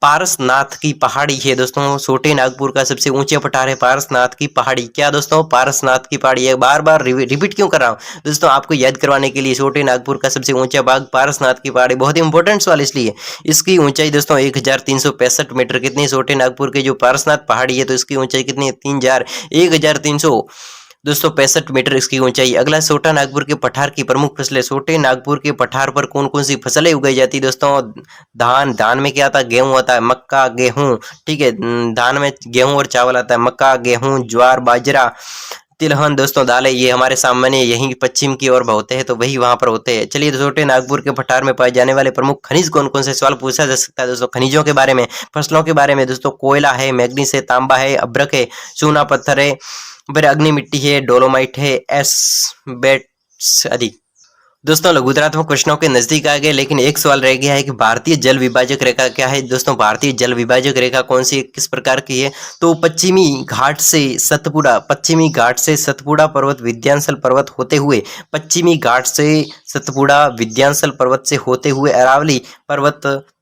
पारसनाथ की पहाड़ी है दोस्तों। छोटे नागपुर का सबसे ऊंचे पठार है पारसनाथ की पहाड़ी। क्या दोस्तों, पारसनाथ की पहाड़ी है। बार बार रिपीट क्यों कर रहा हूँ दोस्तों, आपको याद करवाने के लिए। छोटे नागपुर का सबसे ऊंचा भाग पारसनाथ की पहाड़ी, बहुत ही इंपॉर्टेंट सवाल इसलिए। इसकी ऊंचाई दोस्तों 1365 मीटर कितनी। छोटे नागपुर के जो पारसनाथ पहाड़ी है तो इसकी ऊंचाई कितनी है 1365 मीटर इसकी ऊंचाई। अगला छोटा नागपुर के पठार की प्रमुख फसलें। छोटे नागपुर के पठार पर कौन कौन सी फसलें उगाई जाती है दोस्तों। धान में क्या आता है, गेहूं आता है, मक्का, गेहूं, ठीक है। धान में गेहूं और चावल आता है, मक्का, गेहूं, ज्वार, बाजरा, तिलहन दोस्तों दालें, ये हमारे सामान्य यहीं पश्चिम की ओर होते हैं तो वही वहां पर होते हैं। चलिए छोटे नागपुर के पठार में पाए जाने वाले प्रमुख खनिज कौन कौन से, सवाल पूछा जा सकता है दोस्तों खनिजों के बारे में। फसलों के बारे में दोस्तों कोयला है, मैग्नीज है, तांबा है, अभ्रक है, चूना पत्थर है, फिर अग्नि मिट्टी है, डोलोमाइट है, एस्बेस्टस आदि। दोस्तों लघुतरात्मक प्रश्नों के नजदीक आ गए, लेकिन एक सवाल रह गया है कि भारतीय जल विभाजक रेखा क्या है दोस्तों। भारतीय जल विभाजक रेखा कौन सी, किस प्रकार की है, तो पश्चिमी घाट से सतपुड़ा पर्वत विंध्याचल पर्वत होते हुए, पश्चिमी घाट से सतपुड़ा विंध्याचल पर्वत से होते हुए अरावली पर्वत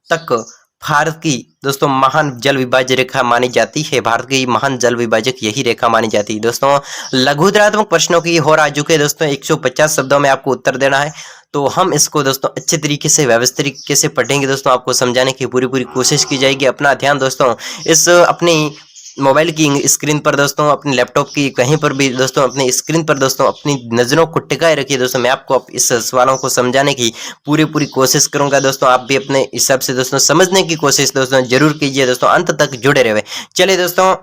तक भारत की दोस्तों महान जल विभाज्य रेखा मानी जाती है। भारत की महान जल विभाजक यही रेखा मानी जाती है। दोस्तों लघुत्तरात्मक प्रश्नों की हो आ चुके दोस्तों, 150 शब्दों में आपको उत्तर देना है। तो हम इसको दोस्तों अच्छे तरीके से व्यवस्थित तरीके से पढ़ेंगे दोस्तों, आपको समझाने की पूरी पूरी कोशिश की जाएगी। अपना ध्यान दोस्तों इस अपनी मोबाइल की स्क्रीन पर दोस्तों, अपने लैपटॉप की कहीं पर भी दोस्तों अपनी स्क्रीन पर दोस्तों अपनी नजरों को टिकाए रखिए दोस्तों। मैं आपको इस सवालों को समझाने की पूरी कोशिश करूंगा दोस्तों। आप भी अपने हिसाब से दोस्तों समझने की कोशिश दोस्तों जरूर कीजिए दोस्तों, अंत तक जुड़े रहे। चलिए दोस्तों,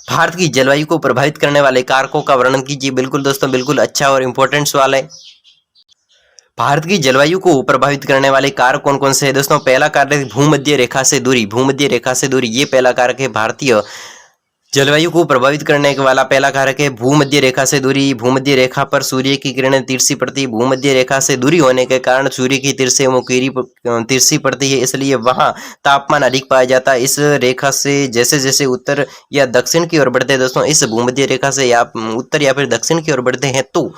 भारत की जलवायु को प्रभावित करने वाले कारकों का वर्णन कीजिए। बिल्कुल दोस्तों, बिल्कुल अच्छा और इम्पोर्टेंट सवाल है। भारत की जलवायु को प्रभावित करने वाले कारक कौन कौन से हैं दोस्तों? पहला कारक है भूमध्य रेखा से दूरी। भूमध्य रेखा से दूरी ये पहला कारक है। भारतीय जलवायु को प्रभावित करने वाला पहला कारक है भूमध्य रेखा से दूरी। भूमध्य रेखा पर सूर्य की किरणें तिरछी पड़ती है। भूमध्य रेखा से दूरी होने के कारण सूर्य की तिरछी पड़ती है, इसलिए वहां तापमान अधिक पाया जाता है। इस रेखा से जैसे जैसे उत्तर या दक्षिण की ओर बढ़ते हैं दोस्तों, इस भूमध्य रेखा से या उत्तर या फिर दक्षिण की ओर बढ़ते हैं तो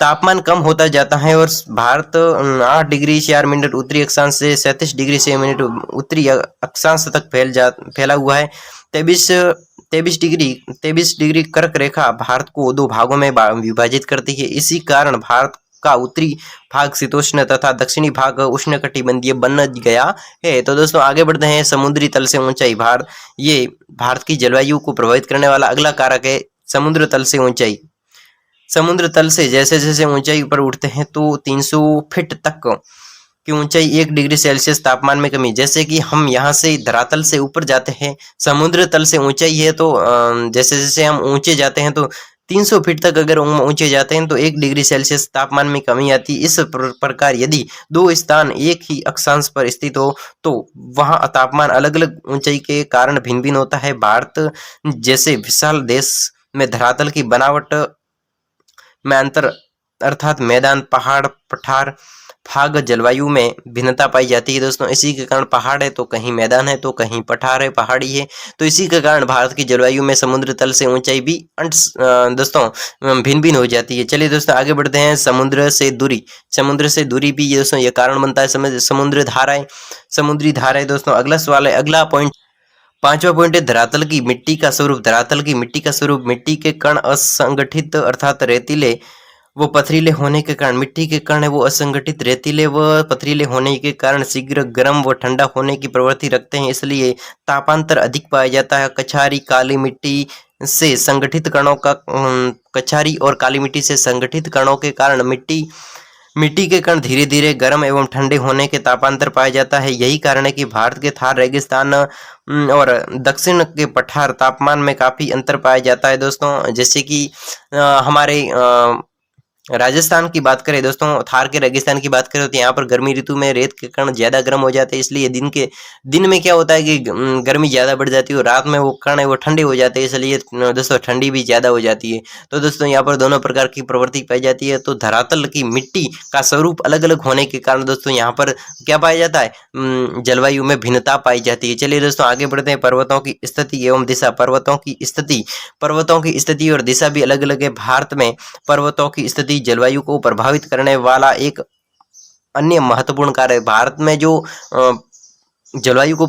तापमान कम होता जाता है। और भारत 8 डिग्री 4 मिनट उत्तरी अक्षांश से 37 डिग्री 6 मिनट उत्तरी अक्षांश तक फैला हुआ है। 23 डिग्री कर्क रेखा भारत को दो भागों में विभाजित करती है। इसी कारण भारत का उत्तरी भाग शीतोष्ण तथा दक्षिणी भाग उष्णकटिबंधीय बन गया है। तो दोस्तों आगे बढ़ते हैं। समुद्री तल से ऊंचाई। भारत की जलवायु को प्रभावित करने वाला अगला कारक है समुद्र तल से ऊंचाई। समुद्र तल से जैसे जैसे ऊंचाई पर उठते हैं तो 300 फीट तक की ऊंचाई 1 डिग्री सेल्सियस तापमान में कमी। जैसे कि हम यहाँ से धरातल से ऊपर जाते हैं, समुद्र तल से ऊंचाई है तो जैसे जैसे हम ऊंचे जाते हैं तो 300 फीट तक अगर ऊंचे जाते हैं तो 1 डिग्री सेल्सियस तापमान में कमी आती है। इस प्रकार यदि दो स्थान एक ही अक्षांश पर स्थित हो तो वहां तापमान अलग अलग ऊंचाई के कारण भिन्न भिन्न होता है। भारत जैसे विशाल देश में धरातल की बनावट में अंतर अर्थात मैदान, पहाड़, पठार भाग जलवायु में भिन्नता पाई जाती है दोस्तों। इसी के कारण पहाड़ है तो कहीं मैदान है तो कहीं पठार है, पहाड़ी है। तो इसी के कारण भारत की जलवायु में समुद्र तल से ऊंचाई भी दोस्तों भिन्न भिन्न हो जाती है। चलिए दोस्तों आगे बढ़ते हैं। समुद्र से दूरी। समुद्र से दूरी भी दोस्तों ये कारण बनता है। समुद्री धाराएं दोस्तों अगला सवाल है। अगला पॉइंट, पांचवा पॉइंट है धरातल की मिट्टी का स्वरूप। धरातल की मिट्टी का स्वरूप। मिट्टी के कण असंगठित अर्थात रेतीले वो पथरीले होने के कारण, मिट्टी के कण है वो असंगठित, रेतीले व पथरीले होने के कारण शीघ्र गर्म व ठंडा होने की प्रवृत्ति रखते हैं, इसलिए तापांतर अधिक पाया जाता है। कछारी काली मिट्टी से संगठित कणों का कछारी और काली मिट्टी से संगठित कणों के कारण मिट्टी के कण धीरे धीरे गर्म एवं ठंडे होने के तापांतर पाया जाता है। यही कारण है कि भारत के थार रेगिस्तान और दक्षिण के पठार तापमान में काफी अंतर पाया जाता है दोस्तों। जैसे कि हमारे राजस्थान की बात करें दोस्तों, थार के रेगिस्तान की बात करें तो यहाँ पर गर्मी ऋतु में रेत के कण ज्यादा गर्म हो जाते हैं, इसलिए दिन में क्या होता है कि गर्मी ज्यादा बढ़ जाती है और रात में वो कण है वो ठंडे हो जाते हैं, इसलिए दोस्तों ठंडी भी ज्यादा हो जाती है। तो दोस्तों यहाँ पर दोनों प्रकार की प्रवृत्ति पाई जाती है। तो धरातल की मिट्टी का स्वरूप अलग अलग होने के कारण दोस्तों यहाँ पर क्या पाया जाता है, जलवायु में भिन्नता पाई जाती है। चलिए दोस्तों आगे बढ़ते हैं। पर्वतों की स्थिति एवं दिशा। पर्वतों की स्थिति और दिशा भी अलग अलग है। भारत में पर्वतों की स्थिति जलवायु को प्रभावित करने वाला एक अन्य महत्वपूर्ण कार्य है। भारत में जो जलवायु को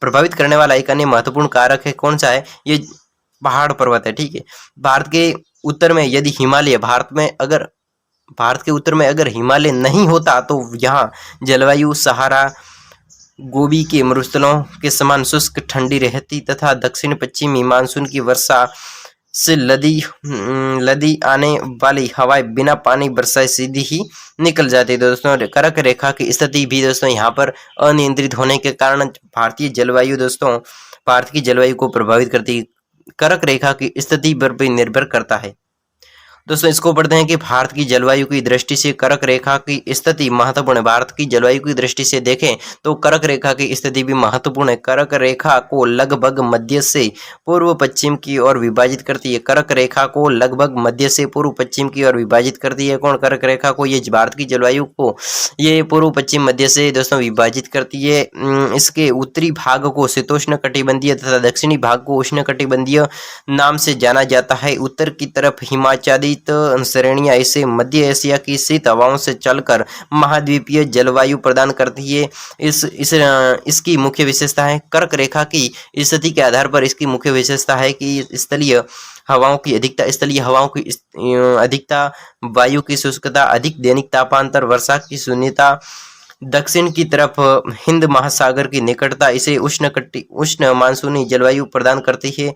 प्रभावित करने वाला एक अन्य महत्वपूर्ण कारक है, कौन सा है? ये पहाड़ पर्वत है। ठीक है, भारत के उत्तर में यदि हिमालय, भारत के उत्तर में अगर हिमालय नहीं होता तो यहाँ जलवायु सहारा गोबी के मरुस्थलों के समान शुष्क ठंडी रहती तथा दक्षिण पश्चिमी मानसून की वर्षा से लदी आने वाली हवाएं बिना पानी बरसाए सीधी ही निकल जाती है दोस्तों। कर्क रेखा की स्थिति भी दोस्तों यहाँ पर अनियंत्रित होने के कारण भारत की जलवायु को प्रभावित करती है। कर्क रेखा की स्थिति पर भी निर्भर करता है दोस्तों। इसको पढ़ते हैं कि भारत की जलवायु की दृष्टि से कर्क रेखा की स्थिति महत्वपूर्ण है। भारत की जलवायु की दृष्टि से देखें तो कर्क रेखा की स्थिति भी महत्वपूर्ण है। कर्क रेखा को लगभग मध्य से पूर्व पश्चिम की ओर विभाजित करती है। कर्क रेखा को लगभग मध्य से पूर्व पश्चिम की ओर विभाजित करती है। कौन? कर्क रेखा को। ये भारत की जलवायु को ये पूर्व पश्चिम मध्य से दोस्तों विभाजित करती है। इसके उत्तरी भाग को शीतोष्ण कटिबंधीय तथा दक्षिणी भाग को उष्ण कटिबंधीय नाम से जाना जाता है। उत्तर की तरफ हिमाचल शीत श्रेणियां इसे मध्य एशिया की शीत हवाओं से चलकर महाद्वीपीय जलवायु प्रदान करती है। इसकी मुख्य विशेषता है कर्क रेखा की स्थिति के आधार पर इसकी मुख्य विशेषता है कि स्थलीय हवाओं की अधिकता, वायु की शुष्कता, अधिक दैनिक तापांतर, वर्षा की शून्यता, दक्षिण की तरफ हिंद महासागर की निकटता इसे उष्ण मानसूनी जलवायु प्रदान करती है।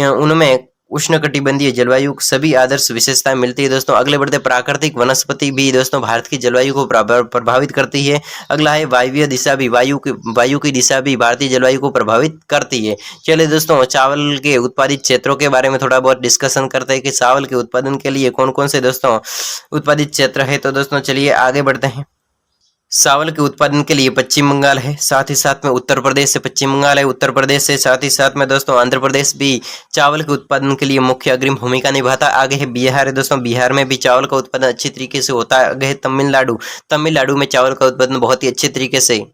उनमें उष्णकटिबंधीय जलवायु सभी आदर्श विशेषताएं मिलती है। दोस्तों अगले बढ़ते प्राकृतिक वनस्पति भी दोस्तों भारत की जलवायु को प्रभावित करती है। अगला है वायवीय दिशा भी, वायु की दिशा भी भारतीय जलवायु को प्रभावित करती है। चलिए दोस्तों चावल के उत्पादित क्षेत्रों के बारे में थोड़ा बहुत डिस्कशन करते हैं कि चावल के उत्पादन के लिए कौन कौन से दोस्तों उत्पादित क्षेत्र है। तो दोस्तों चलिए आगे बढ़ते हैं। चावल के उत्पादन के लिए पश्चिम बंगाल है, साथ ही साथ में उत्तर प्रदेश से पश्चिम बंगाल है, उत्तर प्रदेश से साथ ही साथ में दोस्तों आंध्र प्रदेश भी चावल के उत्पादन के लिए मुख्य अग्रिम भूमिका निभाता। आगे है बिहार है दोस्तों, बिहार में भी चावल का उत्पादन अच्छी तरीके से होता है। आगे है तमिलनाडु में चावल का उत्पादन बहुत ही अच्छे तरीके से।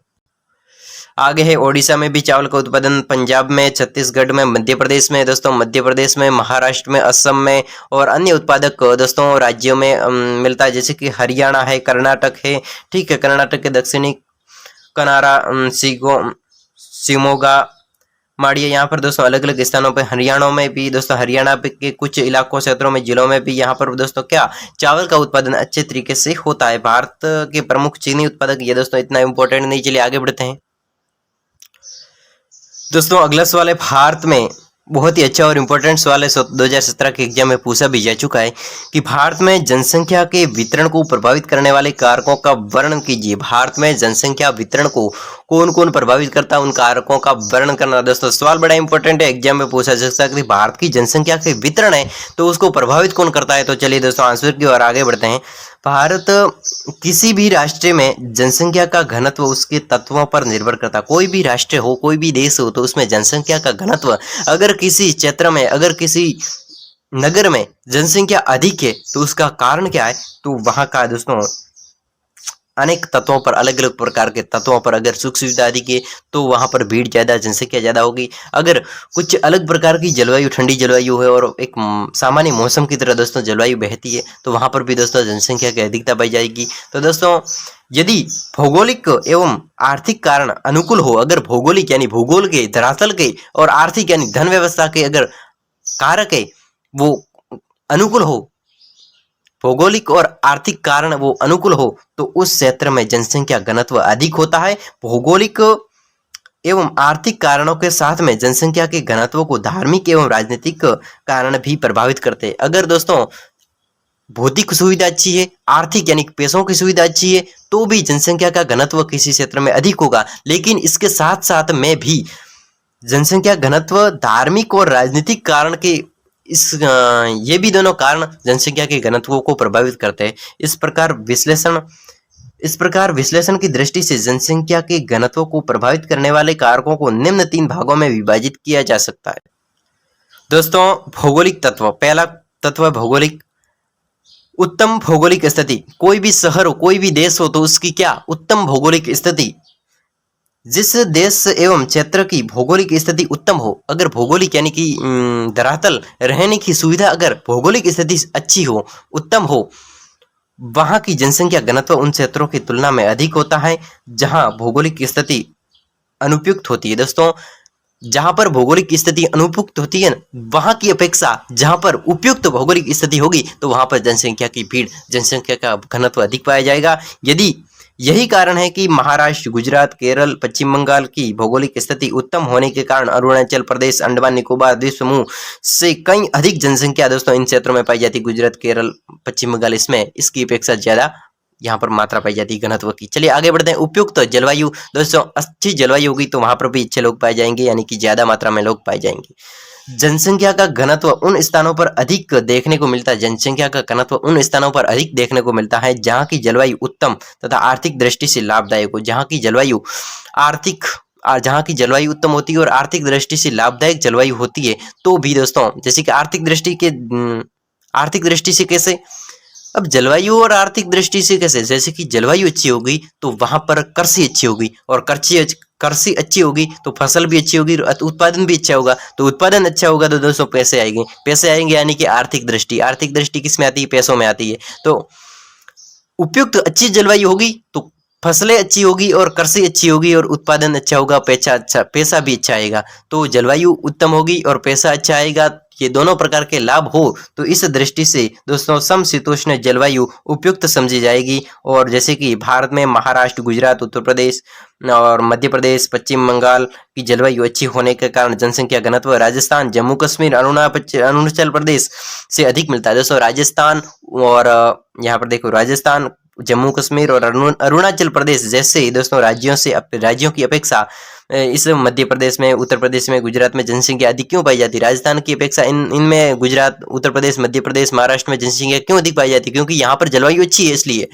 आगे है ओडिशा में भी चावल का उत्पादन, पंजाब में, छत्तीसगढ़ में, मध्य प्रदेश में दोस्तों, मध्य प्रदेश में, महाराष्ट्र में, असम में और अन्य उत्पादक दोस्तों राज्यों में मिलता है, जैसे कि हरियाणा है, कर्नाटक है। ठीक है, कर्नाटक के दक्षिणी कनारा, शिमोगा, माड़िया, यहाँ पर दोस्तों अलग अलग स्थानों पे, हरियाणा में भी दोस्तों, हरियाणा के कुछ इलाकों क्षेत्रों में, जिलों में भी यहाँ पर दोस्तों क्या चावल का उत्पादन अच्छे तरीके से होता है। भारत के प्रमुख चीनी उत्पादक ये दोस्तों इतना इंपॉर्टेंट नहीं। चलिए आगे बढ़ते हैं दोस्तों। अगला सवाल है, भारत में बहुत ही अच्छा और इम्पोर्टेंट सवाल है, 2017 के एग्जाम में पूछा भी जा चुका है कि भारत में जनसंख्या के वितरण को प्रभावित करने वाले कारकों का वर्णन कीजिए। भारत में जनसंख्या वितरण को कौन कौन प्रभावित करता है, उन कारकों का वर्णन करना। दोस्तों सवाल बड़ा इंपॉर्टेंट है, एग्जाम में पूछा जा सकता है कि भारत की जनसंख्या के वितरण है तो उसको प्रभावित कौन करता है। तो चलिए दोस्तों आंसर की ओर आगे बढ़ते हैं। भारत किसी भी राष्ट्र में जनसंख्या का घनत्व उसके तत्वों पर निर्भर करता है। कोई भी राष्ट्र हो, कोई भी देश हो, तो उसमें जनसंख्या का घनत्व, अगर किसी क्षेत्र में, अगर किसी नगर में जनसंख्या अधिक है तो उसका कारण क्या है, तो वहां का दोस्तों अनेक तत्वों पर, अलग अलग प्रकार के तत्वों पर अगर सुख सुविधा अधिक है तो वहां पर भीड़ ज्यादा, जनसंख्या ज्यादा होगी। अगर कुछ अलग प्रकार की जलवायु, ठंडी जलवायु है और एक सामान्य मौसम की तरह दोस्तों जलवायु बहती है तो वहां पर भी दोस्तों जनसंख्या की अधिकता पाई जाएगी। तो दोस्तों यदि भौगोलिक एवं आर्थिक कारण अनुकूल हो, अगर भौगोलिक यानी भूगोल के, धरातल के और आर्थिक यानी धन व्यवस्था के अगर कारक है वो अनुकूल हो, भौगोलिक और आर्थिक कारण वो अनुकूल हो, तो उस क्षेत्र में जनसंख्या घनत्व अधिक होता है। भौगोलिक एवं आर्थिक कारणों के साथ में जनसंख्या के घनत्व को धार्मिक एवं राजनीतिक कारण भी प्रभावित करते हैं। अगर दोस्तों भौतिक सुविधा अच्छी है, आर्थिक यानी पैसों की सुविधा अच्छी है, तो भी जनसंख्या का घनत्व किसी क्षेत्र में अधिक होगा। लेकिन इसके साथ साथ में भी जनसंख्या घनत्व धार्मिक और राजनीतिक कारण के ये भी दोनों कारण जनसंख्या के घनत्व को प्रभावित करते हैं। इस प्रकार विश्लेषण की दृष्टि से जनसंख्या के घनत्व को प्रभावित करने वाले कारकों को निम्न 3 भागों में विभाजित किया जा सकता है। दोस्तों भौगोलिक तत्व, पहला तत्व है भौगोलिक, उत्तम भौगोलिक स्थिति। कोई भी शहर हो, कोई भी देश हो, तो उसकी क्या उत्तम भौगोलिक स्थिति। जिस देश एवं क्षेत्र की भौगोलिक स्थिति उत्तम हो, अगर भौगोलिक यानी कि धरातल, रहने की सुविधा, अगर भौगोलिक स्थिति अच्छी हो, उत्तम हो, वहां की जनसंख्या घनत्व उन क्षेत्रों की तुलना में अधिक होता है जहां भौगोलिक स्थिति अनुपयुक्त होती है। दोस्तों जहां पर भौगोलिक स्थिति अनुपयुक्त होती है, वहां की अपेक्षा जहां पर उपयुक्त भौगोलिक स्थिति होगी तो वहां पर जनसंख्या की भीड़, जनसंख्या का घनत्व अधिक पाया जाएगा। यदि यही कारण है कि महाराष्ट्र, गुजरात, केरल, पश्चिम बंगाल की भौगोलिक स्थिति उत्तम होने के कारण अरुणाचल प्रदेश, अंडमान निकोबार द्वीप समूह से कई अधिक जनसंख्या दोस्तों इन क्षेत्रों में पाई जाती है। गुजरात, केरल, पश्चिम बंगाल, इसमें इसकी अपेक्षा ज्यादा यहाँ पर मात्रा पाई जाती है घनत्व की। चलिए आगे बढ़ते हैं। उपयुक्त जलवायु, दोस्तों अच्छी जलवायु होगी तो वहां पर भी अच्छे लोग पाए जाएंगे, यानी कि ज्यादा मात्रा में लोग पाए जाएंगे। जनसंख्या का घनत्व उन स्थानों पर अधिक देखने को मिलता है, जनसंख्या का घनत्व उन स्थानों पर अधिक देखने को मिलता है जहां की जलवायु उत्तम तथा आर्थिक दृष्टि से लाभदायक हो। जहां की जलवायु उत्तम होती है और आर्थिक दृष्टि से लाभदायक जलवायु होती है, तो भी दोस्तों जैसे कि आर्थिक दृष्टि से कैसे, अब जलवायु और आर्थिक दृष्टि से कैसे, जैसे कि जलवायु अच्छी होगी तो वहां पर कृषि अच्छी होगी और कृषि अच्छी होगी तो फसल भी अच्छी होगी, उत्पादन भी अच्छा होगा, तो उत्पादन अच्छा होगा तो दोस्तों पैसे आएंगे, पैसे आएंगे यानी कि आर्थिक दृष्टि, आर्थिक दृष्टि किस में आती है, पैसों में आती है। तो उपयुक्त अच्छी जलवायु होगी तो फसलें अच्छी होगी और कृषि अच्छी होगी और उत्पादन अच्छा होगा, पैसा भी अच्छा आएगा। तो जलवायु उत्तम होगी और पैसा अच्छा आएगा, ये दोनों प्रकार के लाभ हो तो इस दृष्टि से दोस्तों समशीतोष्ण जलवायु उपयुक्त समझी जाएगी। और जैसे कि भारत में महाराष्ट्र, गुजरात, उत्तर प्रदेश और मध्य प्रदेश, पश्चिम बंगाल की जलवायु अच्छी होने के कारण जनसंख्या घनत्व राजस्थान, जम्मू कश्मीर, अरुणाचल प्रदेश से अधिक मिलता है। दोस्तों राजस्थान और यहाँ पर देखो राजस्थान, जम्मू कश्मीर और अरुणाचल प्रदेश जैसे दोस्तों राज्यों की अपेक्षा इस मध्य प्रदेश में, उत्तर प्रदेश में, गुजरात में जनसंख्या अधिक क्यों पाई जाती है? राजस्थान की अपेक्षा इनमें गुजरात, उत्तर प्रदेश, मध्य प्रदेश, महाराष्ट्र में जनसंख्या क्यों अधिक पाई जाती है? क्योंकि यहाँ पर जलवायु अच्छी है इसलिए।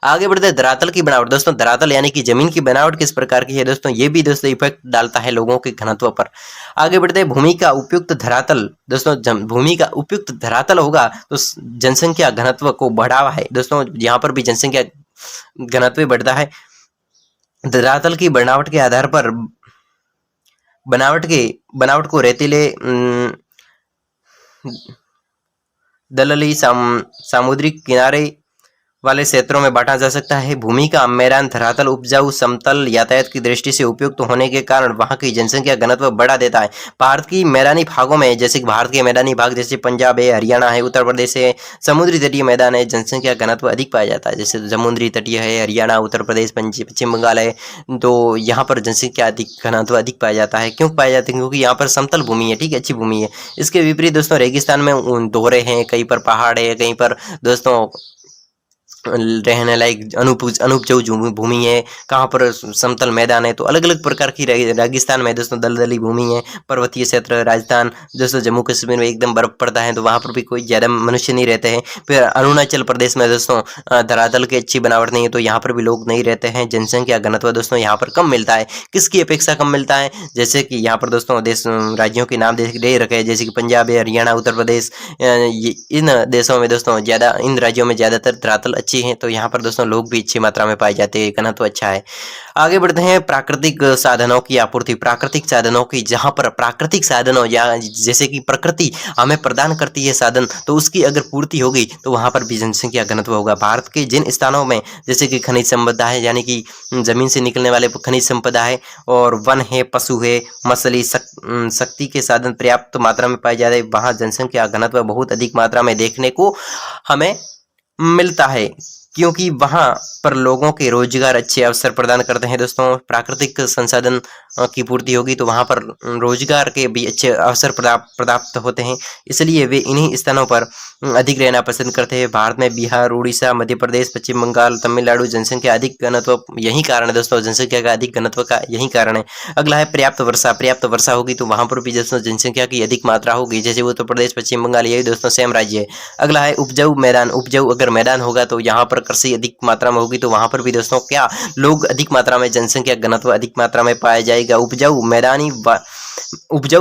आगे बढ़ते हैं धरातल की बनावट। दोस्तों धरातल यानी कि जमीन की बनावट किस प्रकार की है दोस्तों, ये भी दोस्तों इफेक्ट डालता है लोगों के घनत्व पर। आगे बढ़ते हैं भूमि का उपयुक्त धरातल। दोस्तों भूमि का उपयुक्त धरातल होगा तो जनसंख्या घनत्व को बढ़ावा है। दोस्तों यहाँ पर भी जनसंख्या घनत्व बढ़ता है। धरातल की बनावट के आधार पर बनावट को रेतीले, दलदली, सामुद्रिक किनारे वाले क्षेत्रों में बांटा जा सकता है। भूमि का मैदान, धरातल, उपजाऊ, समतल, यातायात की दृष्टि से उपयुक्त होने के कारण वहां की जनसंख्या घनत्व बढ़ा देता है। भारत की मैदानी भागों में, जैसे कि भारत के मैदानी भाग जैसे पंजाब है, हरियाणा है, उत्तर प्रदेश है, समुद्री तटीय मैदान है, जनसंख्या घनत्व अधिक पाया जाता है। जैसे समुद्री तटीय है हरियाणा, उत्तर प्रदेश, पश्चिम बंगाल है, तो यहाँ पर जनसंख्या घनत्व अधिक पाया जाता है। क्यों पाया जाता है? क्योंकि यहाँ पर समतल भूमि है, ठीक है, अच्छी भूमि है। इसके विपरीत दोस्तों रेगिस्तान में दोहरे हैं, कहीं पर पहाड़ है, कहीं पर दोस्तों रहने लायक अनुपजाऊ भूमि है, कहाँ पर समतल मैदान है। तो अलग अलग प्रकार की रेगिस्तान में दोस्तों दलदली भूमि है, पर्वतीय क्षेत्र राजस्थान, दोस्तों जम्मू कश्मीर में एकदम बर्फ पड़ता है तो वहाँ पर भी कोई ज़्यादा मनुष्य नहीं रहते हैं। फिर अरुणाचल प्रदेश में दोस्तों धरातल की अच्छी बनावट नहीं है तो यहाँ पर भी लोग नहीं रहते हैं। जनसंख्या घनत्व दोस्तों यहाँ पर कम मिलता है। किसकी अपेक्षा कम मिलता है? जैसे कि यहाँ पर दोस्तों राज्यों के नाम दे रखे हैं, जैसे कि पंजाब है, हरियाणा, उत्तर प्रदेश, इन देशों में दोस्तों ज़्यादा, इन राज्यों में ज़्यादातर धरातल अच्छी हैं तो यहाँ पर दोस्तों लोग भी अच्छी मात्रा में पाए जाते हैं, घनत्व अच्छा है। आगे बढ़ते हैं प्राकृतिक साधनों की आपूर्ति। प्राकृतिक साधनों की, जहाँ पर प्राकृतिक साधनों या जैसे कि प्रकृति हमें प्रदान करती है साधन, तो उसकी अगर पूर्ति होगी तो वहाँ पर भी जनसंख्या घनत्व होगा। भारत के जिन स्थानों में जैसे कि खनिज संपदा है, यानी कि जमीन से निकलने वाले खनिज संपदा है, और वन है, पशु है, मछली, शक्ति के साधन पर्याप्त मात्रा में पाए जाते हैं, वहाँ जनसंख्या घनत्व बहुत अधिक मात्रा में देखने को हमें मिलता है, क्योंकि वहाँ पर लोगों के रोजगार अच्छे अवसर प्रदान करते हैं। दोस्तों प्राकृतिक संसाधन की पूर्ति होगी तो वहाँ पर रोजगार के भी अच्छे अवसर प्राप्त होते हैं, इसलिए वे इन्हीं स्थानों पर अधिक रहना पसंद करते हैं। भारत में बिहार, उड़ीसा, मध्य प्रदेश, पश्चिम बंगाल, तमिलनाडु जनसंख्या अधिक घनत्व यही कारण है दोस्तों, जनसंख्या का अधिक घनत्व का यही कारण है। अगला है पर्याप्त वर्षा। पर्याप्त वर्षा होगी तो वहाँ पर भी दोस्तों जनसंख्या की अधिक मात्रा होगी, जैसे उत्तर प्रदेश, पश्चिम बंगाल, यही दोस्तों सेम राज्य है। अगला है उपजाऊ मैदान। उपजाऊ अगर मैदान होगा तो यहाँ पर कृषि अधिक मात्रा में होगी तो वहाँ पर भी दोस्तों क्या लोग अधिक मात्रा में, जनसंख्या घनत्व अधिक मात्रा में पाया जाएगा। उपजाऊ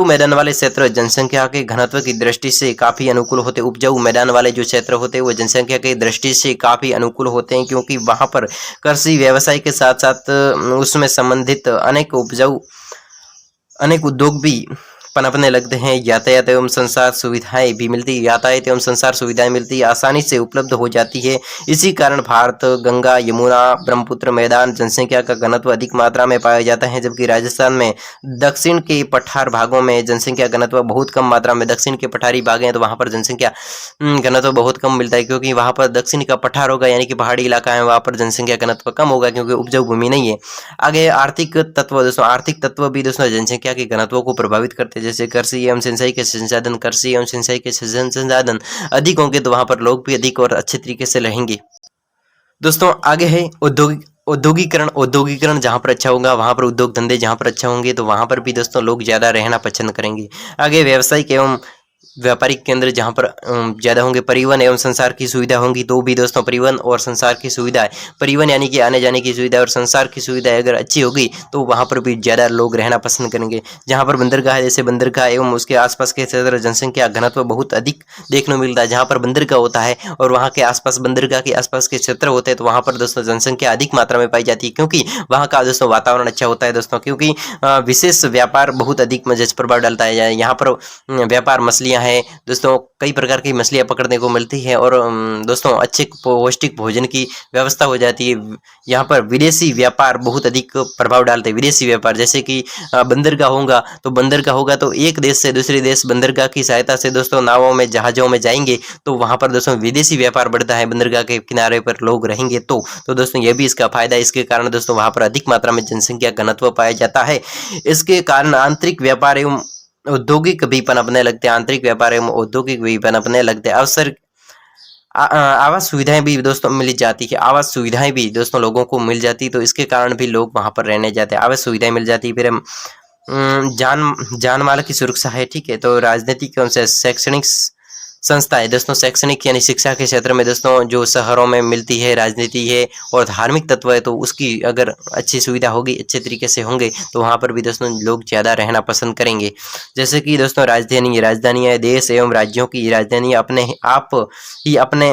मैदान वाले क्षेत्र जनसंख्या के घनत्व की दृष्टि से काफी अनुकूल होते हैं। उपजाऊ मैदान वाले जो क्षेत्र होते हैं वो जनसंख्या की दृष्टि से काफी अनुकूल होते हैं, क्योंकि वहां पर कृषि व्यवसाय के साथ साथ उसमें संबंधित अनेक उद्योग भी पनपने लगते हैं। यातायात एवं संचार सुविधाएं भी मिलती है, यातायात एवं संचार सुविधाएं मिलती है, आसानी से उपलब्ध हो जाती है। इसी कारण भारत गंगा, यमुना, ब्रह्मपुत्र मैदान जनसंख्या का घनत्व अधिक मात्रा में पाया जाता है, जबकि राजस्थान में दक्षिण के पठार भागों में जनसंख्या घनत्व बहुत कम मात्रा में, दक्षिण के पठारी भाग हैं तो वहाँ पर जनसंख्या घनत्व बहुत कम मिलता है, क्योंकि वहाँ पर दक्षिण का पठार होगा यानी कि पहाड़ी इलाका है, वहाँ पर जनसंख्या घनत्व कम होगा क्योंकि उपजाऊ भूमि नहीं है। आगे आर्थिक तत्व। दोस्तों आर्थिक तत्व भी दोस्तों जनसंख्या के घनत्व को प्रभावित करते हैं, जैसे कृषि एवं सिंचाई के संसाधन, कृषि एवं सिंचाई के संसाधन अधिक होंगे तो वहां पर लोग भी अधिक और अच्छे तरीके से रहेंगे। दोस्तों आगे है औद्योगिकरण जहां पर अच्छा होगा वहां पर उद्योग धंधे जहां पर अच्छा होंगे तो वहां पर भी दोस्तों लोग ज्यादा रहना पसंद करेंगे। आगे व्यापारिक केंद्र जहाँ पर ज़्यादा होंगे, परिवहन एवं संसार की सुविधा होंगी तो भी दोस्तों परिवहन और संसार की सुविधा है, परिवहन यानी कि आने जाने की सुविधा और संसार की सुविधा अगर अच्छी होगी तो वहाँ पर भी ज़्यादा लोग रहना पसंद करेंगे। जहाँ पर बंदरगाह है, जैसे बंदरगाह एवं उसके आसपास के क्षेत्र जनसंख्या घनत्व बहुत अधिक देखने को मिलता है। जहाँ पर बंदरगाह होता है और वहाँ के आसपास बंदरगाह के आसपास के क्षेत्र होते हैं तो वहाँ पर दोस्तों जनसंख्या अधिक मात्रा में पाई जाती है, क्योंकि वहाँ का दोस्तों वातावरण अच्छा होता है दोस्तों, क्योंकि विशेष व्यापार बहुत अधिक मजबूत प्रभाव डालता है। यहाँ पर व्यापार मछलियाँ हैं दोस्तों, कई प्रकार की मछलियाँ पकड़ने को मिलती है और दोस्तों अच्छे पौष्टिक भोजन की व्यवस्था हो जाती है। यहाँ पर विदेशी व्यापार बहुत अधिक प्रभाव डालते हैं। विदेशी व्यापार जैसे कि बंदरगाह होगा तो एक देश से दूसरे देश बंदरगाह की सहायता से दोस्तों नावों में जहाज़ों में जाएंगे तो वहाँ पर दोस्तों विदेशी व्यापार बढ़ता है। बंदरगाह के किनारे पर लोग रहेंगे तो दोस्तों ये भी इसका फायदा है। इसके कारण दोस्तों वहाँ पर अधिक मात्रा में जनसंख्या घनत्व पाया जाता है। इसके कारण आंतरिक व्यापार एवं औद्योगिक भी पनपने लगते हैं, आंतरिक व्यापार एवं औद्योगिक भी पनपने लगते हैं। अवसर आवास सुविधाएं भी दोस्तों मिल जाती है, आवास सुविधाएं भी दोस्तों लोगों को मिल जाती, तो इसके कारण भी लोग वहां पर रहने जाते हैं। आवास सुविधाएं मिल जाती, फिर जान माल की सुरक्षा है, ठीक है। तो राजनीतिक एवं शैक्षणिक संस्था है दोस्तों, शैक्षणिक यानी शिक्षा के क्षेत्र में दोस्तों जो शहरों में मिलती है, राजनीति है और धार्मिक तत्व है, तो उसकी अगर अच्छी सुविधा होगी, अच्छे तरीके से होंगे तो वहाँ पर भी दोस्तों लोग ज़्यादा रहना पसंद करेंगे। जैसे कि दोस्तों राजधानियाँ देश एवं राज्यों की राजधानियाँ अपने आप ही अपने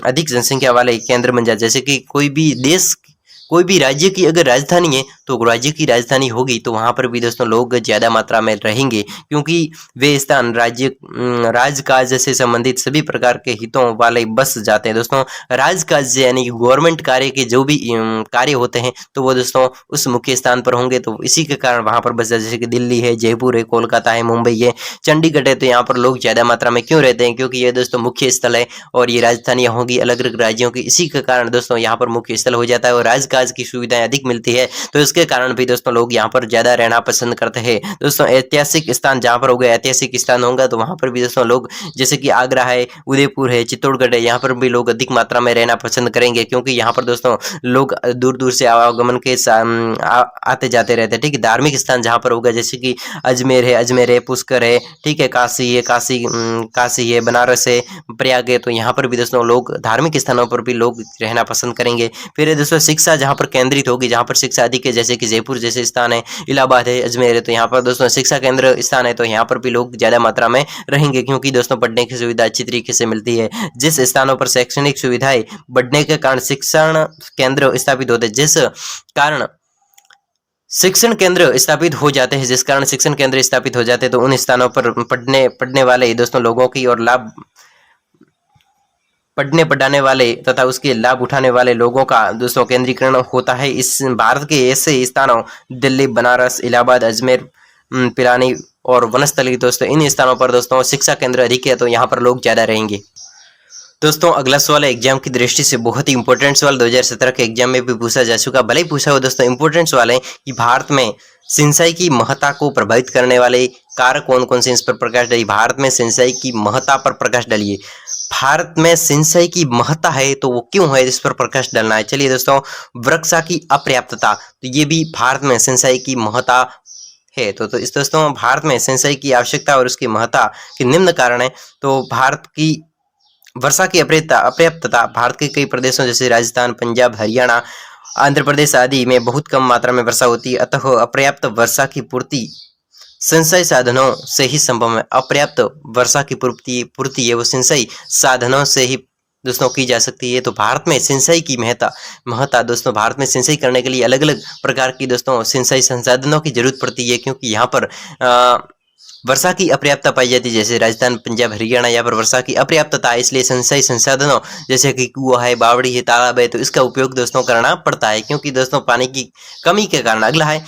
अधिक जनसंख्या वाले केंद्र बन जाते। जैसे कि कोई भी राज्य की अगर राजधानी है तो राज्य की राजधानी होगी तो वहाँ पर भी दोस्तों लोग ज़्यादा मात्रा में रहेंगे, क्योंकि वे स्थान राजकाज से संबंधित सभी प्रकार के हितों वाले बस जाते हैं दोस्तों। राजकाज यानी गवर्नमेंट कार्य के जो भी कार्य होते हैं तो वो दोस्तों उस मुख्य स्थान पर होंगे, तो इसी के कारण वहाँ पर बस जाते। जैसे कि दिल्ली है, जयपुर है, कोलकाता है, मुंबई है, चंडीगढ़ है, तो यहाँ पर लोग ज़्यादा मात्रा में क्यों रहते हैं, क्योंकि ये दोस्तों मुख्य स्थल है और ये राजधानियाँ होंगी अलग अलग राज्यों की। इसी के कारण दोस्तों यहाँ पर मुख्य स्थल हो जाता है और राजकाज की सुविधाएं अधिक मिलती है, तो इसके कारण भी दोस्तों लोग यहाँ पर ज़्यादा रहना पसंद करते हैं। दोस्तों ऐतिहासिक स्थान जहाँ पर हो गया, ऐतिहासिक स्थान होगा तो वहाँ पर भी दोस्तों लोग, जैसे कि आगरा है, उदयपुर है, चित्तौड़गढ़ है, यहाँ पर भी लोग अधिक मात्रा में रहना पसंद करेंगे, क्योंकि यहाँ पर दोस्तों लोग दूर दूर से आवागमन के आते जाते रहते हैं, ठीक है। धार्मिक स्थान जहाँ पर होगा, जैसे कि अजमेर है, पुष्कर है, ठीक है, काशी है, बनारस है, प्रयाग है, तो यहाँ पर भी दोस्तों लोग धार्मिक स्थानों पर भी लोग रहना पसंद करेंगे। फिर दोस्तों शिक्षा जहाँ पर केंद्रित होगी, जहाँ पर शिक्षा अधिक है, जैसे कि जयपुर जैसे स्थान है, इलाहाबाद है, अजमेर है, तो यहाँ पर दोस्तों शिक्षा केंद्र स्थान है, तो यहाँ पर भी लोग ज़्यादा मात्रा में रहेंगे, क्योंकि दोस्तों पढ़ने की सुविधा अच्छी तरीके से मिलती है। जिस स्थानों पर शैक्षणिक सुविधाएं बढ़ने के कारण शिक्षण केंद्र स्थापित होते हैं, जिस कारण शिक्षण केंद्र स्थापित हो जाते हैं, जिस कारण शिक्षण केंद्र स्थापित हो जाते हैं, तो उन स्थानों पर पढ़ने वाले दोस्तों लोगों की और पढ़ाने वाले तथा उसके लाभ उठाने वाले लोगों का दोस्तों केंद्रीकरण होता है। इस भारत के ऐसे स्थानों दिल्ली, बनारस, इलाहाबाद, अजमेर, पिलानी और वनस्थली, दोस्तों इन स्थानों पर दोस्तों शिक्षा केंद्र अधिक है, तो यहाँ पर लोग ज़्यादा रहेंगे। दोस्तों अगला सवाल एग्जाम की दृष्टि से बहुत ही इंपॉर्टेंट सवाल 2017 के एग्जाम में भी पूछा जा चुका, भले ही पूछा हो दोस्तों, इंपॉर्टेंट सवाल है कि भारत में सिंचाई की महत्ता को प्रभावित करने वाले कारक कौन कौन से, इस पर प्रकाश डालिए। भारत में सिंचाई की महत्ता पर प्रकाश डालिए। भारत में सिंचाई की महत्ता है तो वो क्यों है, इस पर प्रकाश डालना है। चलिए दोस्तों, वृक्षा की अपर्याप्तता, तो ये भी भारत में सिंचाई की महत्ता है। तो इस दोस्तों भारत में सिंचाई की आवश्यकता और उसकी महत्ता के निम्न कारण है। तो भारत की वर्षा की अपर्याप्तता, भारत के कई प्रदेशों जैसे राजस्थान, पंजाब, हरियाणा, आंध्र प्रदेश आदि में बहुत कम मात्रा में वर्षा होती है, अतः अपर्याप्त वर्षा की पूर्ति सिंचाई साधनों से ही संभव है। अपर्याप्त वर्षा की पूर्ति है वो सिंचाई साधनों से ही दोस्तों की जा सकती है। तो भारत में सिंचाई की महत्ता दोस्तों, भारत में सिंचाई करने के लिए अलग अलग प्रकार की दोस्तों सिंचाई संसाधनों की जरूरत पड़ती है, क्योंकि यहाँ पर वर्षा की अपर्याप्तता पाई जाती है। जैसे राजस्थान, पंजाब, हरियाणा, यहाँ पर वर्षा की अपर्याप्तता है, इसलिए सिंचाई संसाधनों जैसे कि कुआं है, बावड़ी है, तालाब है, तो इसका उपयोग दोस्तों करना पड़ता है, क्योंकि दोस्तों पानी की कमी के कारण। अगला है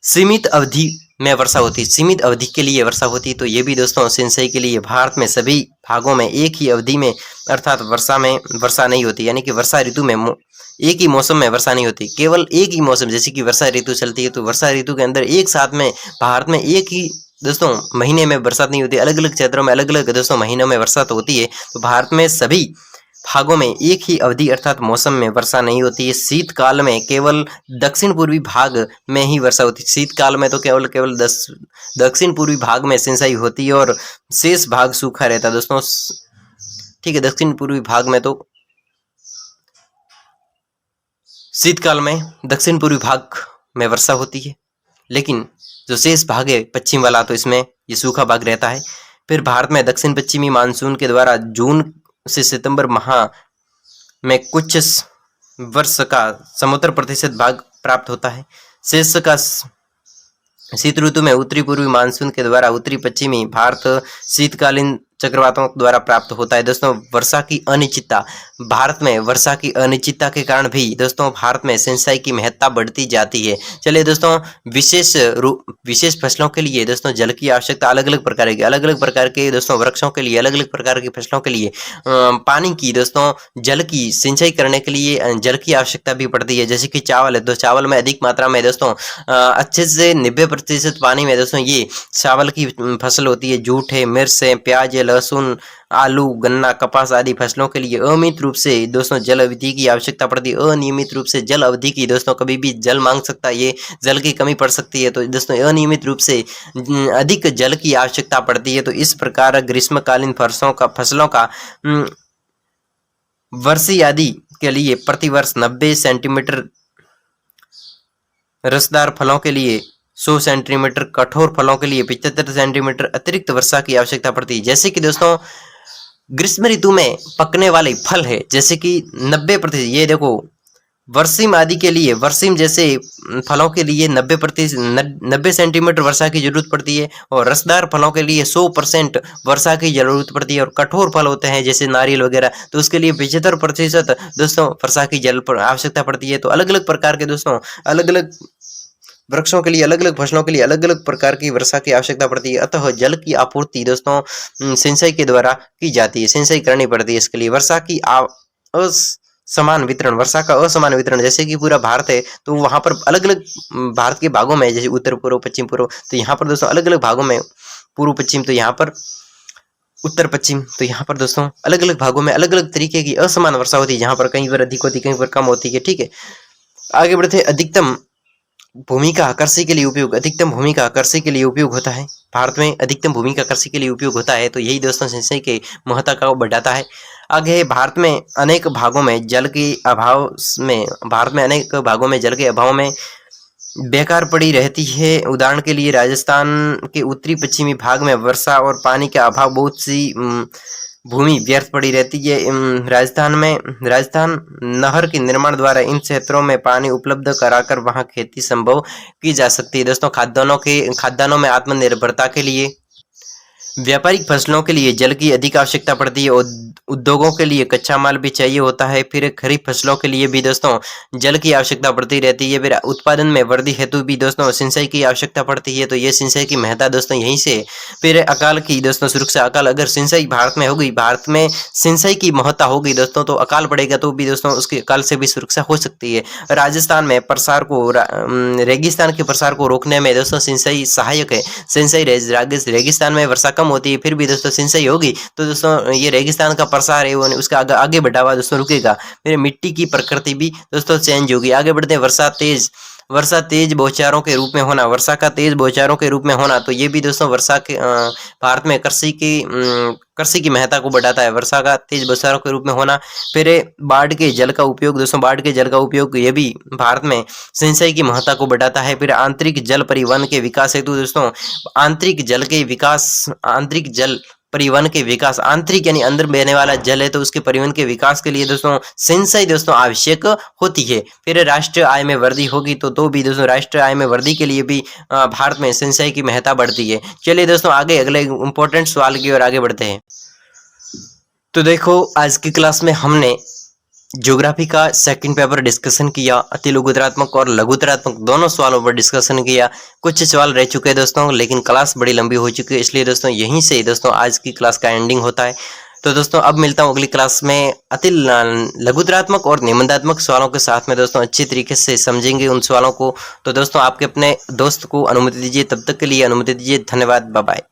सीमित अवधि में वर्षा होती है, सीमित अवधि के लिए वर्षा होती है, तो ये भी दोस्तों सिंचाई के लिए भारत में सभी भागों में एक ही अवधि में अर्थात वर्षा नहीं होती, यानी कि वर्षा ऋतु में एक ही मौसम में वर्षा नहीं होती, केवल एक ही मौसम, जैसे कि वर्षा ऋतु चलती है तो वर्षा ऋतु के अंदर एक साथ में भारत में एक ही दोस्तों महीने में बरसात नहीं होती, अलग अलग क्षेत्रों में अलग अलग दोस्तों महीनों में वर्षा तो होती है। तो भारत में सभी भागों में एक ही अवधि अर्थात मौसम में वर्षा नहीं होती है। शीतकाल में केवल दक्षिण पूर्वी भाग में ही वर्षा होती है। शीतकाल में तो केवल दक्षिण पूर्वी भाग में सिंचाई होती है और शेष भाग सूखा रहता है दोस्तों। ठीक है, दक्षिण पूर्वी भाग में तो शीतकाल में दक्षिण पूर्वी भाग में वर्षा होती है, लेकिन जो शेष भाग है पश्चिम वाला तो इसमें ये सूखा भाग रहता है। फिर भारत में दक्षिण पश्चिमी मानसून के द्वारा जून से सितंबर माह में कुछ वर्ष का 70% भाग प्राप्त होता है। शेष का शीत ऋतु में उत्तरी पूर्वी मानसून के द्वारा उत्तरी पश्चिमी भारत शीतकालीन चक्रवातों द्वारा प्राप्त होता है। दोस्तों वर्षा की अनिश्चितता, भारत में वर्षा की अनिश्चितता के कारण भी दोस्तों भारत में सिंचाई की महत्ता बढ़ती जाती है। चलिए दोस्तों, विशेष फसलों के लिए दोस्तों जल की आवश्यकता अलग अलग प्रकार के दोस्तों वृक्षों के लिए, अलग अलग प्रकार की फसलों के लिए पानी की दोस्तों जल की सिंचाई करने के लिए जल की आवश्यकता भी पड़ती है। जैसे कि चावल है, तो चावल में अधिक मात्रा में दोस्तों अच्छे से 90% पानी में दोस्तों ये चावल की फसल होती है। जूट है, मिर्च है, प्याज है, लहसुन, आलू, गन्ना, कपास आदि फसलों के लिए अनियमित रूप से दोस्तों जल अवधि की आवश्यकता पड़ती है। अनियमित रूप से जल अवधि की दोस्तों कभी भी जल मांग सकता है, ये जल की कमी पड़ सकती है, तो दोस्तों अनियमित रूप से अधिक जल की आवश्यकता पड़ती है। तो इस प्रकार ग्रीष्मकालीन फसलों का वर्षी आदि के लिए प्रतिवर्ष 90 सेंटीमीटर, रसदार फलों के लिए 100 सेंटीमीटर, कठोर फलों के लिए 75 सेंटीमीटर अतिरिक्त वर्षा की आवश्यकता पड़ती है। जैसे कि दोस्तों ग्रीष्म ऋतु में पकने वाले फल है, जैसे कि 90%, ये देखो वर्षिम आदि के लिए, वर्षिम जैसे फलों के लिए 90 सेंटीमीटर वर्षा की जरूरत पड़ती है, और रसदार फलों के लिए 100% वर्षा की जरूरत पड़ती है। और कठोर फल होते हैं जैसे नारियल वगैरह, तो उसके लिए 75% दोस्तों वर्षा की जल आवश्यकता पड़ती है। तो अलग अलग प्रकार के दोस्तों अलग अलग वृक्षों के लिए, अलग अलग फसलों के लिए अलग अलग प्रकार की वर्षा की आवश्यकता पड़ती है। अतः जल की आपूर्ति दोस्तों सिंचाई के द्वारा की जाती है, सिंचाई करनी पड़ती है। इसके लिए वर्षा की असमान वितरण, वर्षा का असमान वितरण, जैसे कि पूरा भारत है तो वहां पर अलग अलग भारत के भागों में, जैसे उत्तर पूर्व, पश्चिम पूर्व, तो यहाँ पर दोस्तों अलग अलग भागों में, पूर्व पश्चिम, तो यहाँ पर उत्तर पश्चिम, तो यहाँ पर दोस्तों अलग अलग भागों में अलग अलग तरीके की असमान वर्षा होती है, जहाँ पर कहीं पर अधिक होती है, कहीं पर कम होती है। ठीक है, आगे बढ़ते। अधिकतम भूमि का कृषि के लिए उपयोग, अधिकतम भूमि का कृषि के लिए उपयोग होता है। भारत में अधिकतम भूमि का कृषि के लिए उपयोग होता है, तो यही दोस्तों सिंचाई के महत्व को बढ़ाता है। आगे भारत में अनेक भागों में जल के अभाव में, भारत में अनेक भागों में जल के अभाव में बेकार पड़ी रहती है। उदाहरण के लिए राजस्थान के उत्तरी पश्चिमी भाग में वर्षा और पानी के अभाव, बहुत सी भूमि व्यर्थ पड़ी रहती है। राजस्थान नहर के निर्माण द्वारा इन क्षेत्रों में पानी उपलब्ध कराकर वहां खेती संभव की जा सकती है। दोस्तों खाद्यान्नों में आत्मनिर्भरता के लिए, व्यापारिक फसलों के लिए जल की अधिक आवश्यकता पड़ती है, और उद्योगों के लिए कच्चा माल भी चाहिए होता है। फिर खरीफ फसलों के लिए भी दोस्तों जल की आवश्यकता पड़ती रहती है। फिर उत्पादन में वृद्धि हेतु भी दोस्तों सिंचाई की आवश्यकता पड़ती है, तो ये सिंचाई की महत्ता दोस्तों यहीं से। फिर अकाल की दोस्तों सुरक्षा, अकाल अगर सिंचाई भारत में होगी, भारत में सिंचाई की महत्ता होगी दोस्तों, तो अकाल पड़ेगा तो भी दोस्तों उसके अकाल से भी सुरक्षा हो सकती है। राजस्थान में रेगिस्तान के प्रसार को रोकने में दोस्तों सिंचाई सहायक है। सिंचाई रेगिस्तान में वर्षा कम होती है, फिर भी दोस्तों सिंचाई होगी तो दोस्तों ये रेगिस्तान का प्रसार है वो उसका आगे बढ़ावा दोस्तों रुकेगा। फिर मिट्टी की प्रकृति भी दोस्तों चेंज होगी। आगे बढ़ते हैं। वर्षा तेज बौछारों के रूप में होना, वर्षा का तेज बौछारों के रूप में होना, तो ये भी दोस्तों वर्षा के भारत में कृषि की महत्ता को बढ़ाता है, वर्षा का तेज बौछारों के रूप में होना। फिर बाढ़ के जल का उपयोग, दोस्तों बाढ़ के जल का उपयोग ये भी भारत में सिंचाई की महत्ता को बढ़ाता है। फिर आंतरिक जल परिवहन के विकास हेतु दोस्तों आंतरिक जल परिवहन के विकास, आंतरिक यानी अंदर बहने वाला जल है तो उसके परिवहन के विकास के लिए दोस्तों सिंचाई दोस्तों आवश्यक होती है। फिर राष्ट्रीय आय में वृद्धि होगी तो भी दोस्तों राष्ट्रीय आय में वृद्धि के लिए भी भारत में सिंचाई की महत्ता बढ़ती है। चलिए दोस्तों आगे अगले इंपॉर्टेंट सवाल की ओर आगे बढ़ते हैं। तो देखो आज की क्लास में हमने ज्योग्राफी का सेकंड पेपर डिस्कशन किया, अति लघुतरात्मक और लघुतरात्मक दोनों सवालों पर डिस्कशन किया। कुछ सवाल रह चुके हैं दोस्तों, लेकिन क्लास बड़ी लंबी हो चुकी है, इसलिए दोस्तों यहीं से दोस्तों आज की क्लास का एंडिंग होता है। तो दोस्तों अब मिलता हूँ अगली क्लास में अति लघुतरात्मक और निबंधात्मक सवालों के साथ में दोस्तों अच्छी तरीके से समझेंगे उन सवालों को। तो दोस्तों आपके अपने दोस्त को अनुमति दीजिए, तब तक के लिए अनुमति दीजिए। धन्यवाद, बाय बाय।